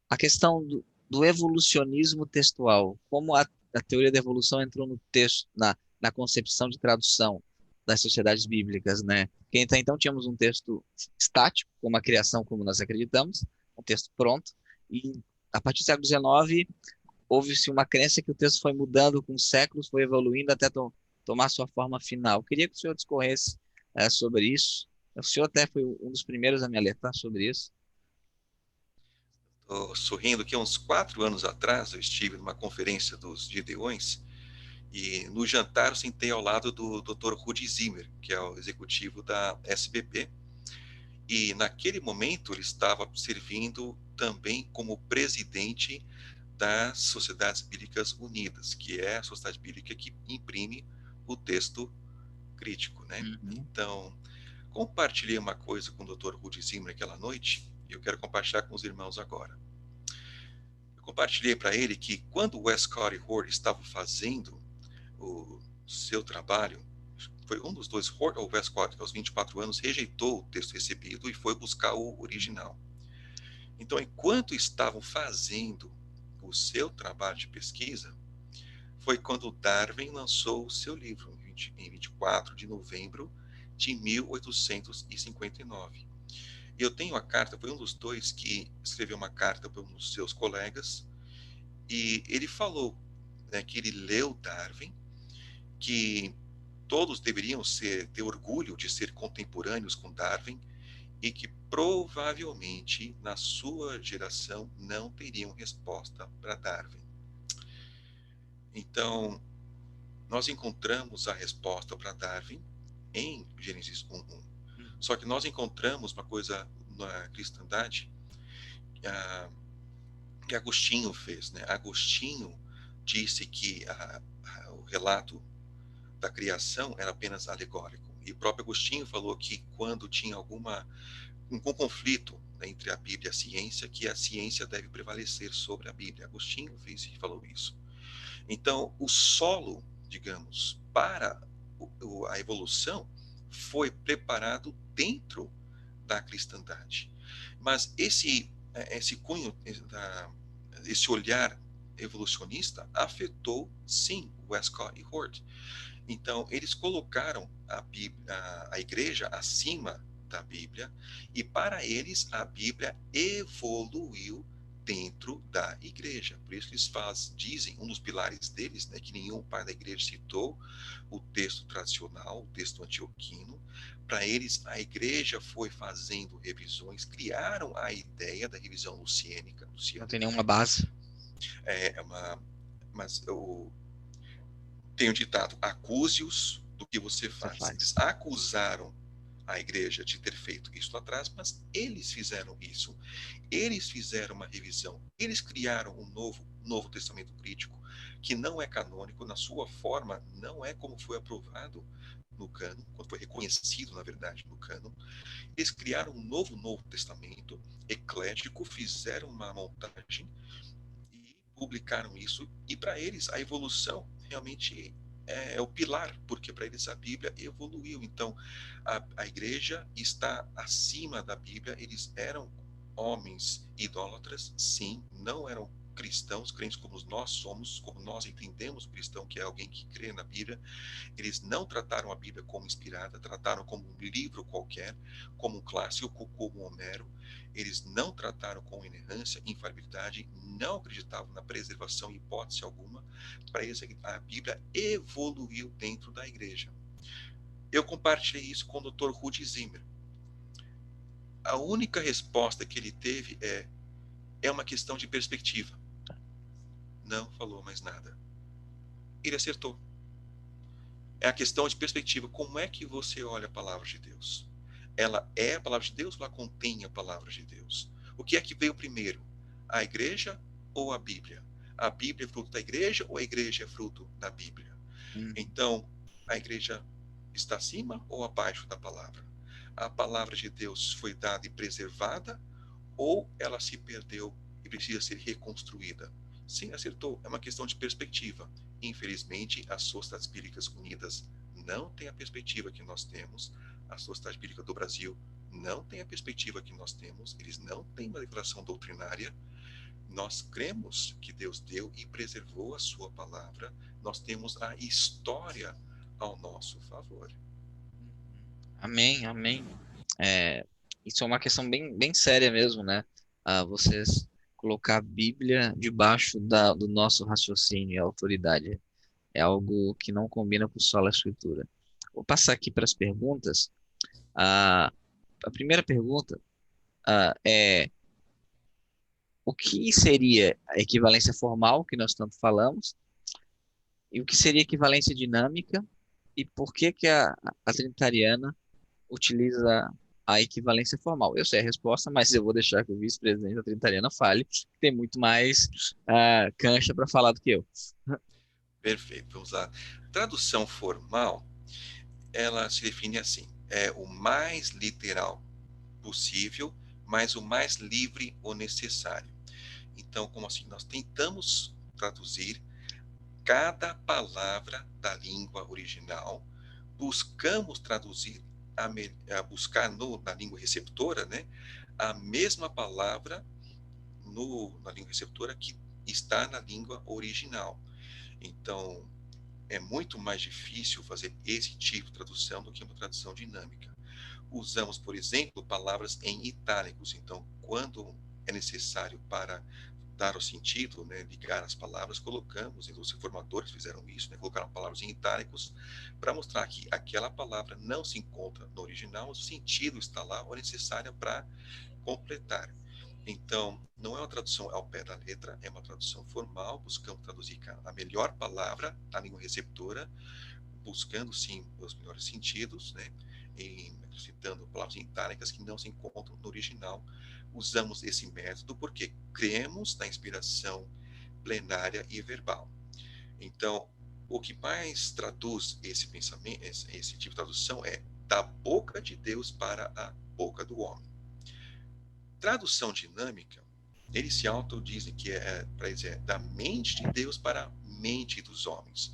A questão do evolucionismo textual, como a teoria da evolução entrou no texto, na concepção de tradução. das sociedades bíblicas, né? Porque então tínhamos um texto estático, como a criação, como nós acreditamos, um texto pronto, e a partir do século XIX houve-se uma crença que o texto foi mudando com os séculos, foi evoluindo até tomar sua forma final. Eu queria que o senhor discorresse sobre isso. O senhor até foi um dos primeiros a me alertar sobre isso. Estou sorrindo que uns 4 anos atrás eu estive numa conferência dos Gideões e no jantar eu sentei ao lado do Dr. Rudy Zimmer, que é o executivo da SBP, e naquele momento ele estava servindo também como presidente das Sociedades Bíblicas Unidas, que é a sociedade bíblica que imprime o texto crítico, né? Uhum. Então, compartilhei uma coisa com o Dr. Rudy Zimmer aquela noite e eu quero compartilhar com os irmãos agora. Eu compartilhei para ele que quando o Westcott e Hort estavam fazendo o seu trabalho, foi um dos dois, Hort ou Westcott, aos 24 anos, rejeitou o texto recebido e foi buscar o original. Então, enquanto estavam fazendo o seu trabalho de pesquisa, foi quando Darwin lançou o seu livro, em 24 de novembro de 1859. Eu tenho a carta, foi um dos dois que escreveu uma carta para um dos seus colegas, e ele falou, né, que ele leu Darwin, que todos deveriam ter orgulho de ser contemporâneos com Darwin, e que provavelmente na sua geração não teriam resposta para Darwin. Então, nós encontramos a resposta para Darwin em Gênesis 1:1. Só que nós encontramos uma coisa na cristandade que Agostinho fez, né? Agostinho disse que o relato da criação era apenas alegórico. E o próprio Agostinho falou que quando tinha um conflito, né, entre a Bíblia e a ciência, que a ciência deve prevalecer sobre a Bíblia. Agostinho fez e falou isso. Então, o solo, digamos, para a evolução foi preparado dentro da cristandade. Mas esse cunho, esse olhar evolucionista afetou, sim, Westcott e Hort. Então, eles colocaram a igreja acima da Bíblia, e para eles a Bíblia evoluiu dentro da igreja. Por isso que eles dizem, um dos pilares deles, né, que nenhum pai da igreja citou o texto tradicional, o texto antioquino. Para eles, a igreja foi fazendo revisões, criaram a ideia da revisão luciênica. Não tem nenhuma base. Mas tem o ditado, acuse-os do que você Você faz. faz. Eles acusaram a igreja de ter feito isso lá atrás, mas eles fizeram isso. Eles fizeram uma revisão. Eles criaram um novo testamento crítico, que não é canônico, na sua forma, não é como foi aprovado no cânon, quando foi reconhecido, na verdade, no cânon. Eles criaram um novo testamento eclético, fizeram uma montagem e publicaram isso. E para eles, a evolução realmente é o pilar, porque para eles a Bíblia evoluiu. Então, a igreja está acima da Bíblia. Eles eram homens idólatras, sim, não eram cristãos, crentes como nós somos, como nós entendemos o cristão, que é alguém que crê na Bíblia. Eles não trataram a Bíblia como inspirada, trataram como um livro qualquer, como um clássico, como Homero. Eles não trataram com inerrância, infalibilidade, não acreditavam na preservação em hipótese alguma. Para eles, a Bíblia evoluiu dentro da igreja. Eu compartilhei isso com o Dr. Rudy Zimmer. A única resposta que ele teve é uma questão de perspectiva. Não falou mais nada. Ele acertou. É a questão de perspectiva. Como é que você olha a palavra de Deus? Ela é a palavra de Deus ou ela contém a palavra de Deus? O que é que veio primeiro? A igreja ou a Bíblia? A Bíblia é fruto da igreja ou a igreja é fruto da Bíblia? Então, a igreja está acima ou abaixo da palavra? A palavra de Deus foi dada e preservada ou ela se perdeu e precisa ser reconstruída? Sim, acertou. É uma questão de perspectiva. Infelizmente, as Sociedades Bíblicas Unidas não têm a perspectiva que nós temos. A Sociedade Bíblica do Brasil não tem a perspectiva que nós temos. Eles não têm uma declaração doutrinária. Nós cremos que Deus deu e preservou a sua palavra. Nós temos a história ao nosso favor. Amém, amém. É, isso é uma questão bem séria mesmo, né? Vocês colocar a Bíblia debaixo do nosso raciocínio e autoridade. É algo que não combina com só a Escritura. Vou passar aqui para as perguntas. Ah, a primeira pergunta, é: o que seria a equivalência formal, que nós tanto falamos, e o que seria equivalência dinâmica, e por que que a trinitariana utiliza a equivalência formal? Eu sei a resposta, mas eu vou deixar que o vice-presidente da trinitariana fale, que tem muito mais cancha para falar do que eu. Perfeito, vamos lá. Tradução formal, ela se define assim: é o mais literal possível, mas o mais livre ou necessário. Então, como assim? Nós tentamos traduzir cada palavra da língua original, buscamos traduzir, buscar na língua receptora, né, a mesma palavra na língua receptora que está na língua original. Então, é muito mais difícil fazer esse tipo de tradução do que uma tradução dinâmica. Usamos, por exemplo, palavras em itálicos. Então, quando é necessário para dar o sentido, né, ligar as palavras, colocamos, e os reformadores fizeram isso, né, colocaram palavras em itálicos para mostrar que aquela palavra não se encontra no original, mas o sentido está lá, ou é necessária para completar. Então, não é uma tradução ao pé da letra, é uma tradução formal, buscamos traduzir a melhor palavra na língua receptora, buscando sim os melhores sentidos, né, citando palavras itálicas que não se encontram no original. Usamos esse método porque cremos na inspiração plenária e verbal. Então, o que mais traduz esse pensamento, esse tipo de tradução é da boca de Deus para a boca do homem. Tradução dinâmica, eles se autodizem que para dizer, da mente de Deus para a mente dos homens.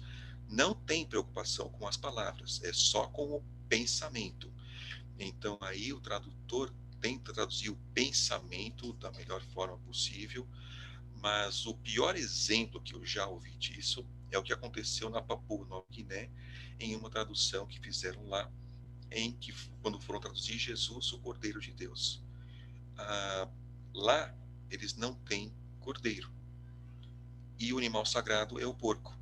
Não tem preocupação com as palavras, é só com o pensamento. Então, aí o tradutor tenta traduzir o pensamento da melhor forma possível, mas o pior exemplo que eu já ouvi disso é o que aconteceu na Papua Nova Guiné, em uma tradução que fizeram lá, em que quando foram traduzir Jesus, o Cordeiro de Deus. Ah, lá eles não têm cordeiro e o animal sagrado é o porco.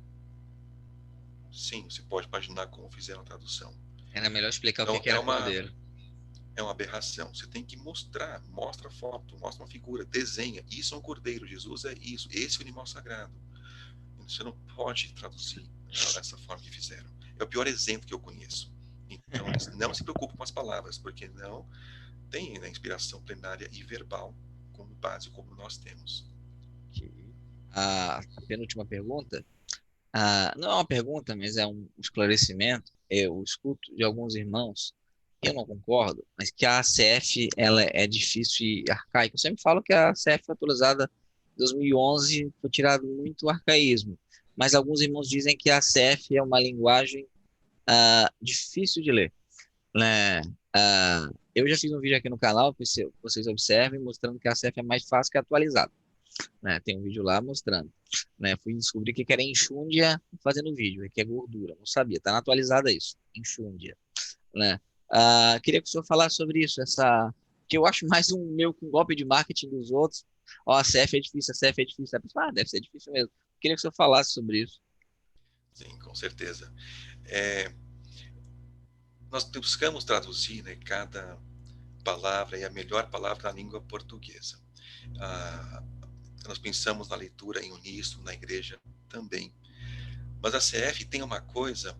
Sim, você pode imaginar como fizeram a tradução. Era melhor explicar o que Então que era cordeiro. é uma aberração. Você tem que mostra a foto, mostra uma figura, desenha. Isso é um cordeiro, Jesus é isso, esse é o animal sagrado. Você não pode traduzir dessa forma que fizeram. É o pior exemplo que eu conheço. Então eles não se preocupam com as palavras, porque não tem, né, inspiração plenária e verbal como base, como nós temos. A penúltima pergunta, não é uma pergunta, mas é um esclarecimento. Eu escuto de alguns irmãos, eu não concordo, mas que a ACF ela é difícil e arcaica. Eu sempre falo que a ACF foi atualizada em 2011, foi tirado muito arcaísmo, mas alguns irmãos dizem que a ACF é uma linguagem difícil de ler, né? Eu já fiz um vídeo aqui no canal, que vocês observem, mostrando que a ACF é mais fácil que a atualizada, né? Tem um vídeo lá mostrando, né? Fui descobrir que era enxúndia fazendo vídeo, que é gordura, não sabia, tá na atualizada isso, enxúndia, né? Queria que o senhor falasse sobre isso, que eu acho mais um meio que um golpe de marketing dos outros. Ó, a CF é difícil, a CF é difícil. A pessoa, deve ser difícil mesmo. Queria que o senhor falasse sobre isso. Sim, com certeza. É, nós buscamos traduzir, né, cada palavra e a melhor palavra na língua portuguesa. Ah, nós pensamos na leitura em uníssono, na igreja também. Mas a CF tem uma coisa,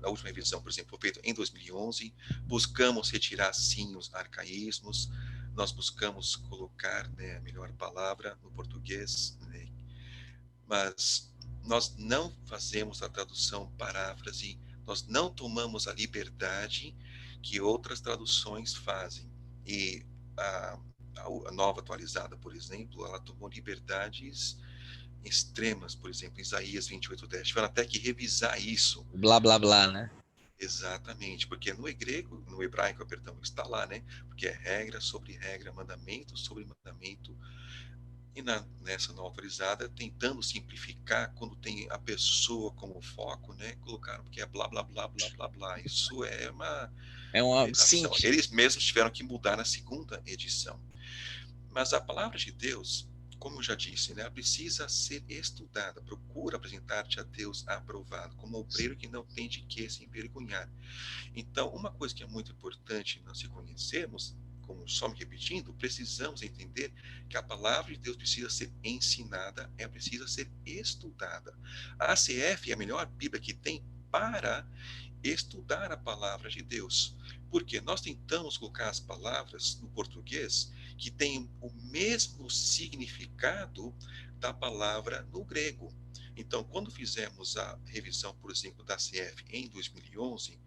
a última revisão, por exemplo, foi feita em 2011, buscamos retirar, sim, os arcaísmos, nós buscamos colocar, né, a melhor palavra no português, né, mas nós não fazemos a tradução paráfrase, nós não tomamos a liberdade que outras traduções fazem. E a, a nova atualizada, por exemplo, ela tomou liberdades extremas, por exemplo, Isaías 28:10. Tiveram até que revisar isso. Blá, blá, blá, né? Exatamente, porque no grego, no hebraico, perdão, está lá, né? Porque é regra sobre regra, mandamento sobre mandamento. E nessa não autorizada, tentando simplificar, quando tem a pessoa como foco, né, colocaram que é blá, blá, blá, blá, blá, blá. Isso é uma É uma, sim, aberração. Eles mesmos tiveram que mudar na segunda edição. Mas a palavra de Deus, como eu já disse, né, ela precisa ser estudada. Procura apresentar-te a Deus aprovado, como obreiro que não tem de que se envergonhar. Então, uma coisa que é muito importante nós reconhecermos, como só me repetindo, precisamos entender que a palavra de Deus precisa ser ensinada, precisa ser estudada. A ACF é a melhor Bíblia que tem para estudar a palavra de Deus. Porque nós tentamos colocar as palavras no português que têm o mesmo significado da palavra no grego. Então, quando fizemos a revisão, por exemplo, da CF em 2011,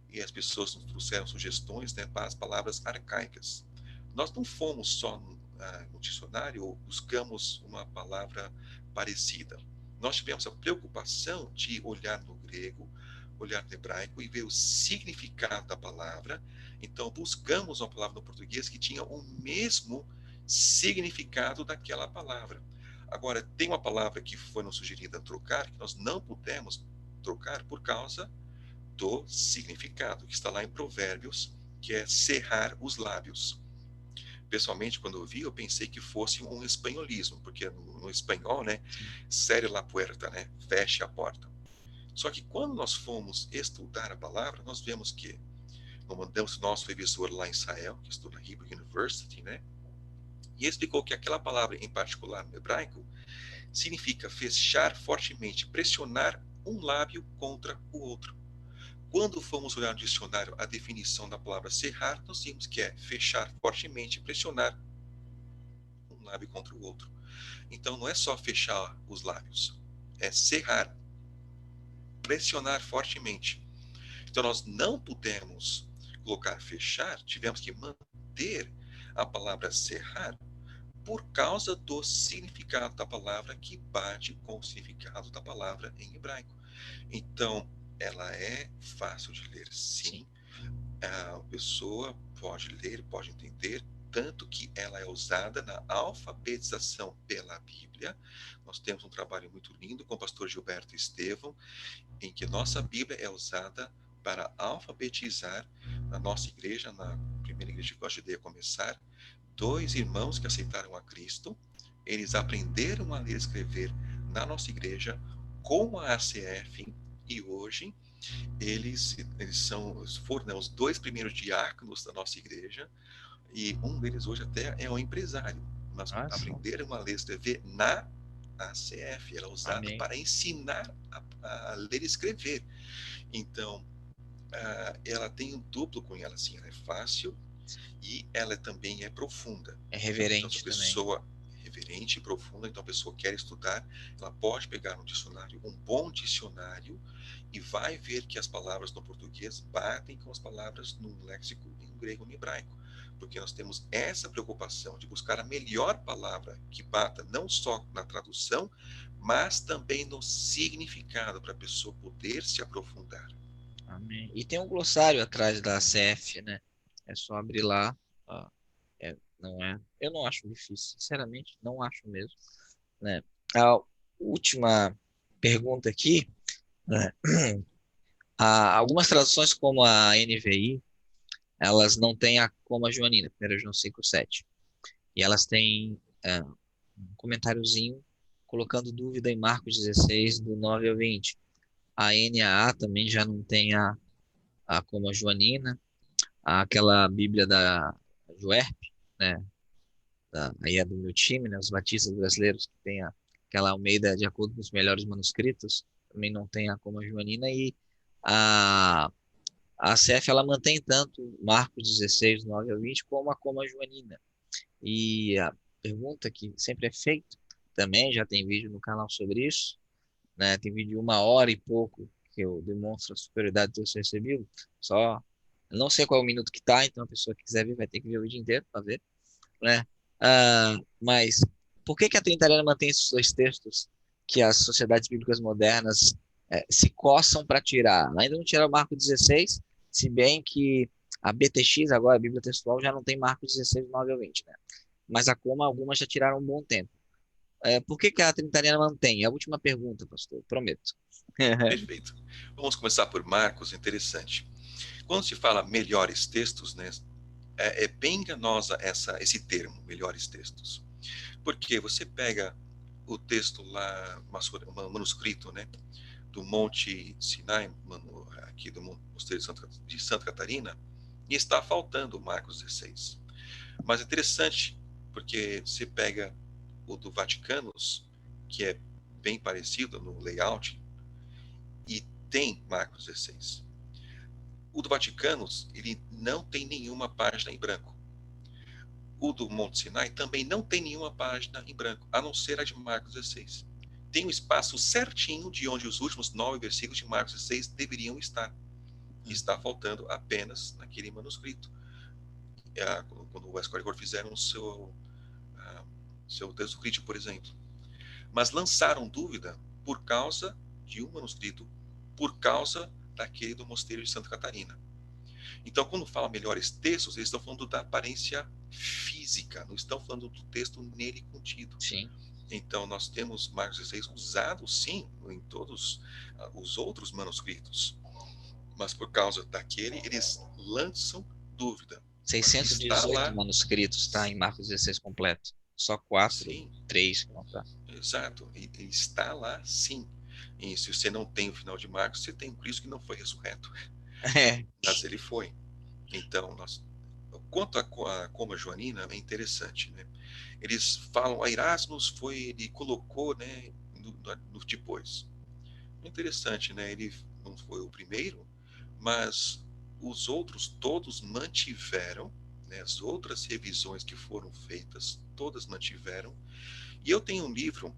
e as pessoas nos trouxeram sugestões, né, para as palavras arcaicas, nós não fomos só no dicionário ou buscamos uma palavra parecida. Nós tivemos a preocupação de olhar no grego, olhar no hebraico e ver o significado da palavra. Então, buscamos uma palavra no português que tinha o mesmo significado daquela palavra. Agora, tem uma palavra que foi nos sugerida trocar, que nós não pudemos trocar por causa do significado, que está lá em Provérbios, que é cerrar os lábios. Pessoalmente, quando eu vi, eu pensei que fosse um espanholismo, porque no espanhol, né, sim. cere la puerta, né, feche a porta. Só que quando nós fomos estudar a palavra, nós vemos que nós mandamos nosso revisor lá em Israel, que estuda na Hebrew University, né, e explicou que aquela palavra em particular no hebraico significa fechar fortemente, pressionar um lábio contra o outro. Quando fomos olhar no dicionário a definição da palavra cerrar, nós vimos que é fechar fortemente, pressionar um lábio contra o outro. Então não é só fechar os lábios, é cerrar, pressionar fortemente. Então nós não pudemos colocar fechar, tivemos que manter a palavra cerrar por causa do significado da palavra que bate com o significado da palavra em hebraico. Então, ela é fácil de ler, sim. Sim. A pessoa pode ler, pode entender, tanto que ela é usada na alfabetização pela Bíblia. Nós temos um trabalho muito lindo com o pastor Gilberto Estevão, em que nossa Bíblia é usada para alfabetizar na nossa igreja, na primeira igreja que eu ajudei a começar, 2 irmãos que aceitaram a Cristo. Eles aprenderam a ler e escrever na nossa igreja com a ACF, e hoje eles foram, né, os 2 primeiros diáconos da nossa igreja, e um deles hoje até é um empresário, mas Ah, só. aprenderam a ler e escrever na ACF, era usada Amém. para ensinar a ler e escrever. Então, ela tem um duplo cunho, ela, assim, ela é fácil e ela também é profunda. É Então, se a reverente também. pessoa é reverente e profunda, então a pessoa quer estudar, ela pode pegar um dicionário, um bom dicionário, e vai ver que as palavras no português batem com as palavras no léxico em grego e no hebraico. Porque nós temos essa preocupação de buscar a melhor palavra que bata não só na tradução, mas também no significado, para a pessoa poder se aprofundar. Amém. E tem um glossário atrás da CF, né? É só abrir lá. Ó, não é, eu não acho difícil, sinceramente, não acho mesmo, né? A última pergunta aqui, né? Algumas traduções como a NVI, elas não têm a coma joanina, 1 João 5:7. E elas têm um comentáriozinho colocando dúvida em Marcos 16, do 9 ao 20. A NAA também já não tem a coma joanina. Aquela Bíblia da Juerp, né? Aí é do meu time, né? Os batistas brasileiros, que tem aquela Almeida de acordo com os melhores manuscritos, também não tem a coma joanina. E a, a CF, ela mantém tanto Marcos 16, 9 ao 20, como a coma joanina. E a pergunta que sempre é feita, também já tem vídeo no canal sobre isso, né? Tem vídeo de 1 hora e pouco que eu demonstro a superioridade do texto recebido. Só, eu não sei qual é o minuto que tá, então a pessoa que quiser ver vai ter que ver o vídeo inteiro para ver, né? Mas por que que a Trinitariana mantém esses 2 textos que as sociedades bíblicas modernas se coçam para tirar? Ainda não tiraram o Marco 16, se bem que a BTX, agora a Bíblia Textual, já não tem Marcos 16, 9 ao 20, né? Mas a Coma, algumas já tiraram há um bom tempo. Por que que a Trinitariana mantém? É a última pergunta, pastor, prometo. Perfeito. Vamos começar por Marcos, interessante. Quando se fala melhores textos, né, é bem enganosa esse termo, melhores textos. Porque você pega o texto lá, um manuscrito, né, do Monte Sinai, aqui do Mosteiro de Santa Catarina, e está faltando Marcos 16. Mas é interessante, porque você pega o do Vaticanos, que é bem parecido no layout, e tem Marcos 16. O do Vaticanos, ele não tem nenhuma página em branco. O do Monte Sinai também não tem nenhuma página em branco, a não ser a de Marcos 16. Tem um espaço certinho de onde os últimos 9 versículos de Marcos 16 deveriam estar. Está faltando apenas naquele manuscrito. Quando o Escorial fizeram seu texto crítico, por exemplo. Mas lançaram dúvida por causa de um manuscrito, por causa daquele do Mosteiro de Santa Catarina. Então, quando falam melhores textos, eles estão falando da aparência física, não estão falando do texto nele contido. Sim. Então, nós temos Marcos 16 usado, sim, em todos os outros manuscritos. Mas por causa daquele, eles lançam dúvida. Mas está 618 lá, manuscritos, está em Marcos 16 completo. Só 4, sim, 3 que não tá. exato. E está lá, sim. E se você não tem o final de Marcos, você tem um Cristo que não foi ressurreto. É. Mas ele foi. Então, quanto a Coma Joanina, é interessante, né? Eles falam, a Erasmus ele colocou, né, no depois. É interessante, né? Ele não foi o primeiro, mas os outros todos mantiveram, né, as outras revisões que foram feitas, todas mantiveram. E eu tenho um livro,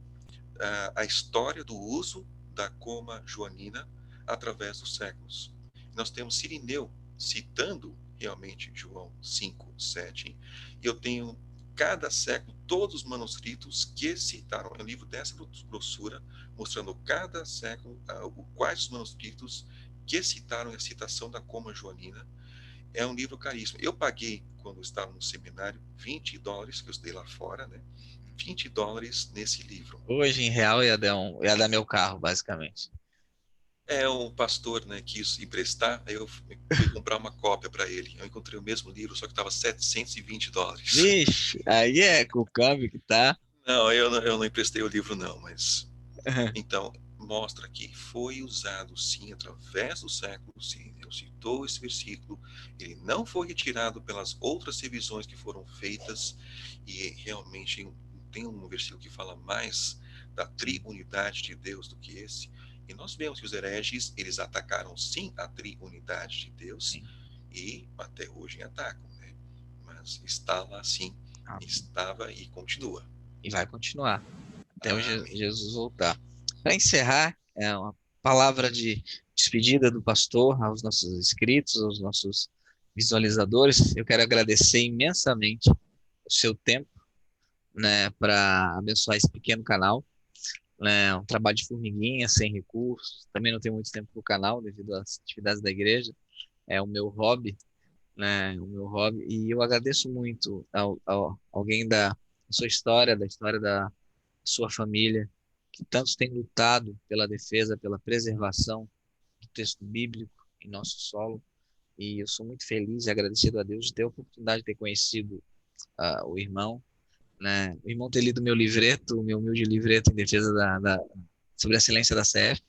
a história do uso da Coma Joanina através dos séculos. Nós temos Cirineu citando realmente João 5, 7, e eu tenho cada século todos os manuscritos que citaram. É um livro dessa grossura, mostrando cada século quais os manuscritos que citaram a citação da Coma Joanina. É um livro caríssimo. Eu paguei, quando estava no seminário, $20, que eu estudei lá fora, né? $20 nesse livro. Hoje, em real, ia dar meu carro, basicamente. Um pastor, né, quis emprestar, aí eu fui comprar uma cópia para ele. Eu encontrei o mesmo livro, só que estava $720. Vixe, aí é com o câmbio que tá. Não, eu não emprestei o livro, não, mas. Então, mostra que foi usado, sim, através do século, sim. Deus citou esse versículo, ele não foi retirado pelas outras revisões que foram feitas, e realmente tem um versículo que fala mais da triunidade de Deus do que esse. E nós vemos que os hereges, eles atacaram, sim, a triunidade de Deus, Sim. e até hoje atacam, né? Mas está lá, sim, Amém. estava e continua. E vai continuar até o Amém. Jesus voltar. Para encerrar, é uma palavra de despedida do pastor aos nossos inscritos, aos nossos visualizadores. Eu quero agradecer imensamente o seu tempo, né, para abençoar esse pequeno canal, né, um trabalho de formiguinha, sem recursos. Também não tenho muito tempo para o canal devido às atividades da igreja. É o meu hobby, né, o meu hobby. E eu agradeço muito ao alguém da sua história, da história da sua família, que tantos têm lutado pela defesa, pela preservação do texto bíblico em nosso solo. E eu sou muito feliz e agradecido a Deus de ter a oportunidade de ter conhecido o irmão, né? O irmão ter lido meu livreto, o meu humilde livreto em defesa sobre a excelência da CF,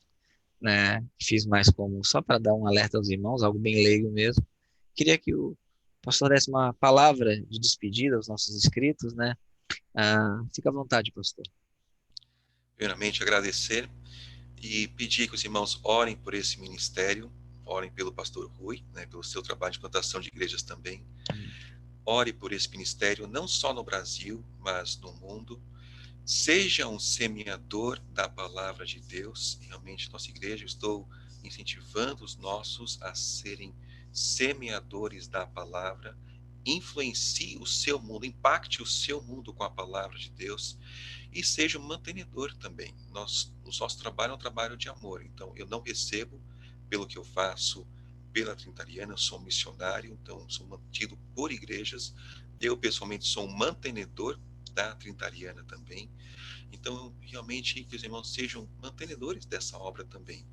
né? Fiz mais como só para dar um alerta aos irmãos, algo bem leigo mesmo. Queria que o pastor desse uma palavra de despedida aos nossos inscritos, né? Fica à vontade, pastor. Primeiramente, agradecer e pedir que os irmãos orem por esse ministério, orem pelo pastor Rui, né, pelo seu trabalho de plantação de igrejas também. Amém. Ore por esse ministério, não só no Brasil, mas no mundo. Seja um semeador da palavra de Deus. Realmente, nossa igreja, eu estou incentivando os nossos a serem semeadores da palavra. Influencie o seu mundo, impacte o seu mundo com a palavra de Deus e seja um mantenedor também. O nosso trabalho é um trabalho de amor, então eu não recebo pelo que eu faço pela Trinitariana, eu sou um missionário, então sou mantido por igrejas. Eu pessoalmente sou um mantenedor da Trintariana também. Então, realmente, que os irmãos sejam mantenedores dessa obra também,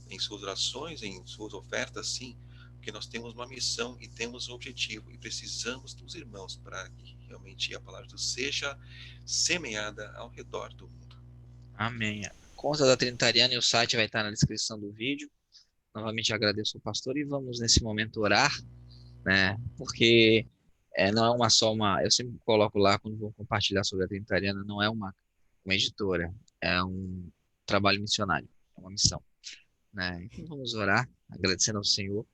em suas orações, em suas ofertas, sim, porque nós temos uma missão e temos um objetivo, e precisamos dos irmãos para que realmente a palavra de Deus seja semeada ao redor do mundo. Amém. A conta da Trinitariana e o site vai estar na descrição do vídeo. Novamente agradeço ao pastor e vamos nesse momento orar, né? Porque não é eu sempre coloco lá quando vou compartilhar sobre a Trinitariana, não é uma editora, é um trabalho missionário, é uma missão, né? Então vamos orar, agradecendo ao Senhor,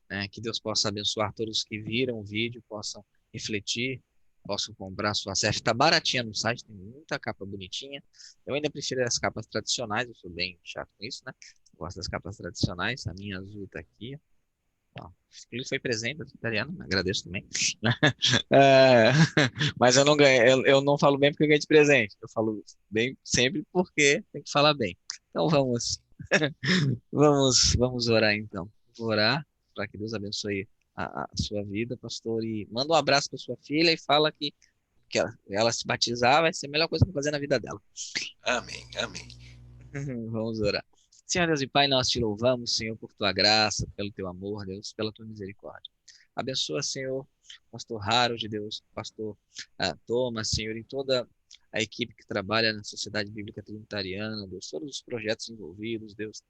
né? Que Deus possa abençoar todos que viram o vídeo, possam refletir, possam comprar sua CF. Está baratinha no site, tem muita capa bonitinha. Eu ainda prefiro as capas tradicionais, eu sou bem chato com isso, né? Gosto das capas tradicionais, a minha azul está aqui. Ó. Ele foi presente da italiano, agradeço também. É, mas eu não ganhei, eu não falo bem porque eu ganhei de presente. Eu falo bem sempre porque tem que falar bem. Então vamos orar então. Vou orar para que Deus abençoe a sua vida, pastor, e manda um abraço para sua filha e fala que ela se batizar vai ser a melhor coisa para fazer na vida dela. Amém, amém. Vamos orar. Senhor Deus e Pai, nós te louvamos, Senhor, por tua graça, pelo teu amor, Deus, pela tua misericórdia. Abençoa, Senhor, pastor Harold, Deus, pastor Thomas, Senhor, e toda a equipe que trabalha na Sociedade Bíblica Trinitariana, Deus, todos os projetos envolvidos, Deus,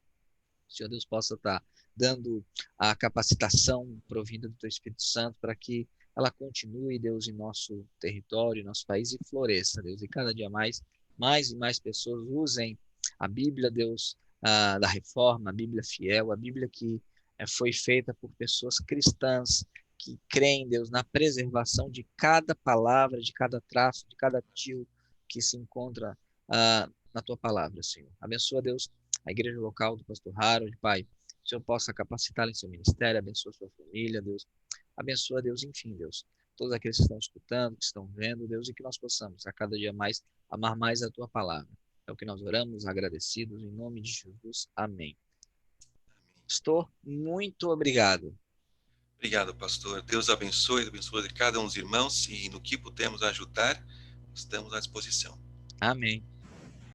Senhor Deus possa estar dando a capacitação provinda do Teu Espírito Santo para que ela continue, Deus, em nosso território, em nosso país e floresça, Deus, e cada dia mais e mais pessoas usem a Bíblia, Deus, da Reforma, a Bíblia fiel, a Bíblia que foi feita por pessoas cristãs que creem, Deus, na preservação de cada palavra, de cada traço, de cada tio que se encontra na Tua palavra, Senhor. Abençoa, Deus, a igreja local do pastor Harold, Pai, que o Senhor possa capacitá-lo em seu ministério, abençoa sua família, Deus, abençoa, Deus, enfim, Deus, todos aqueles que estão escutando, que estão vendo, Deus, e que nós possamos a cada dia mais amar mais a Tua palavra. É o que nós oramos, agradecidos, em nome de Jesus. Amém. Pastor, muito obrigado. Obrigado, pastor. Deus abençoe cada um dos irmãos e no que pudermos ajudar, estamos à disposição. Amém.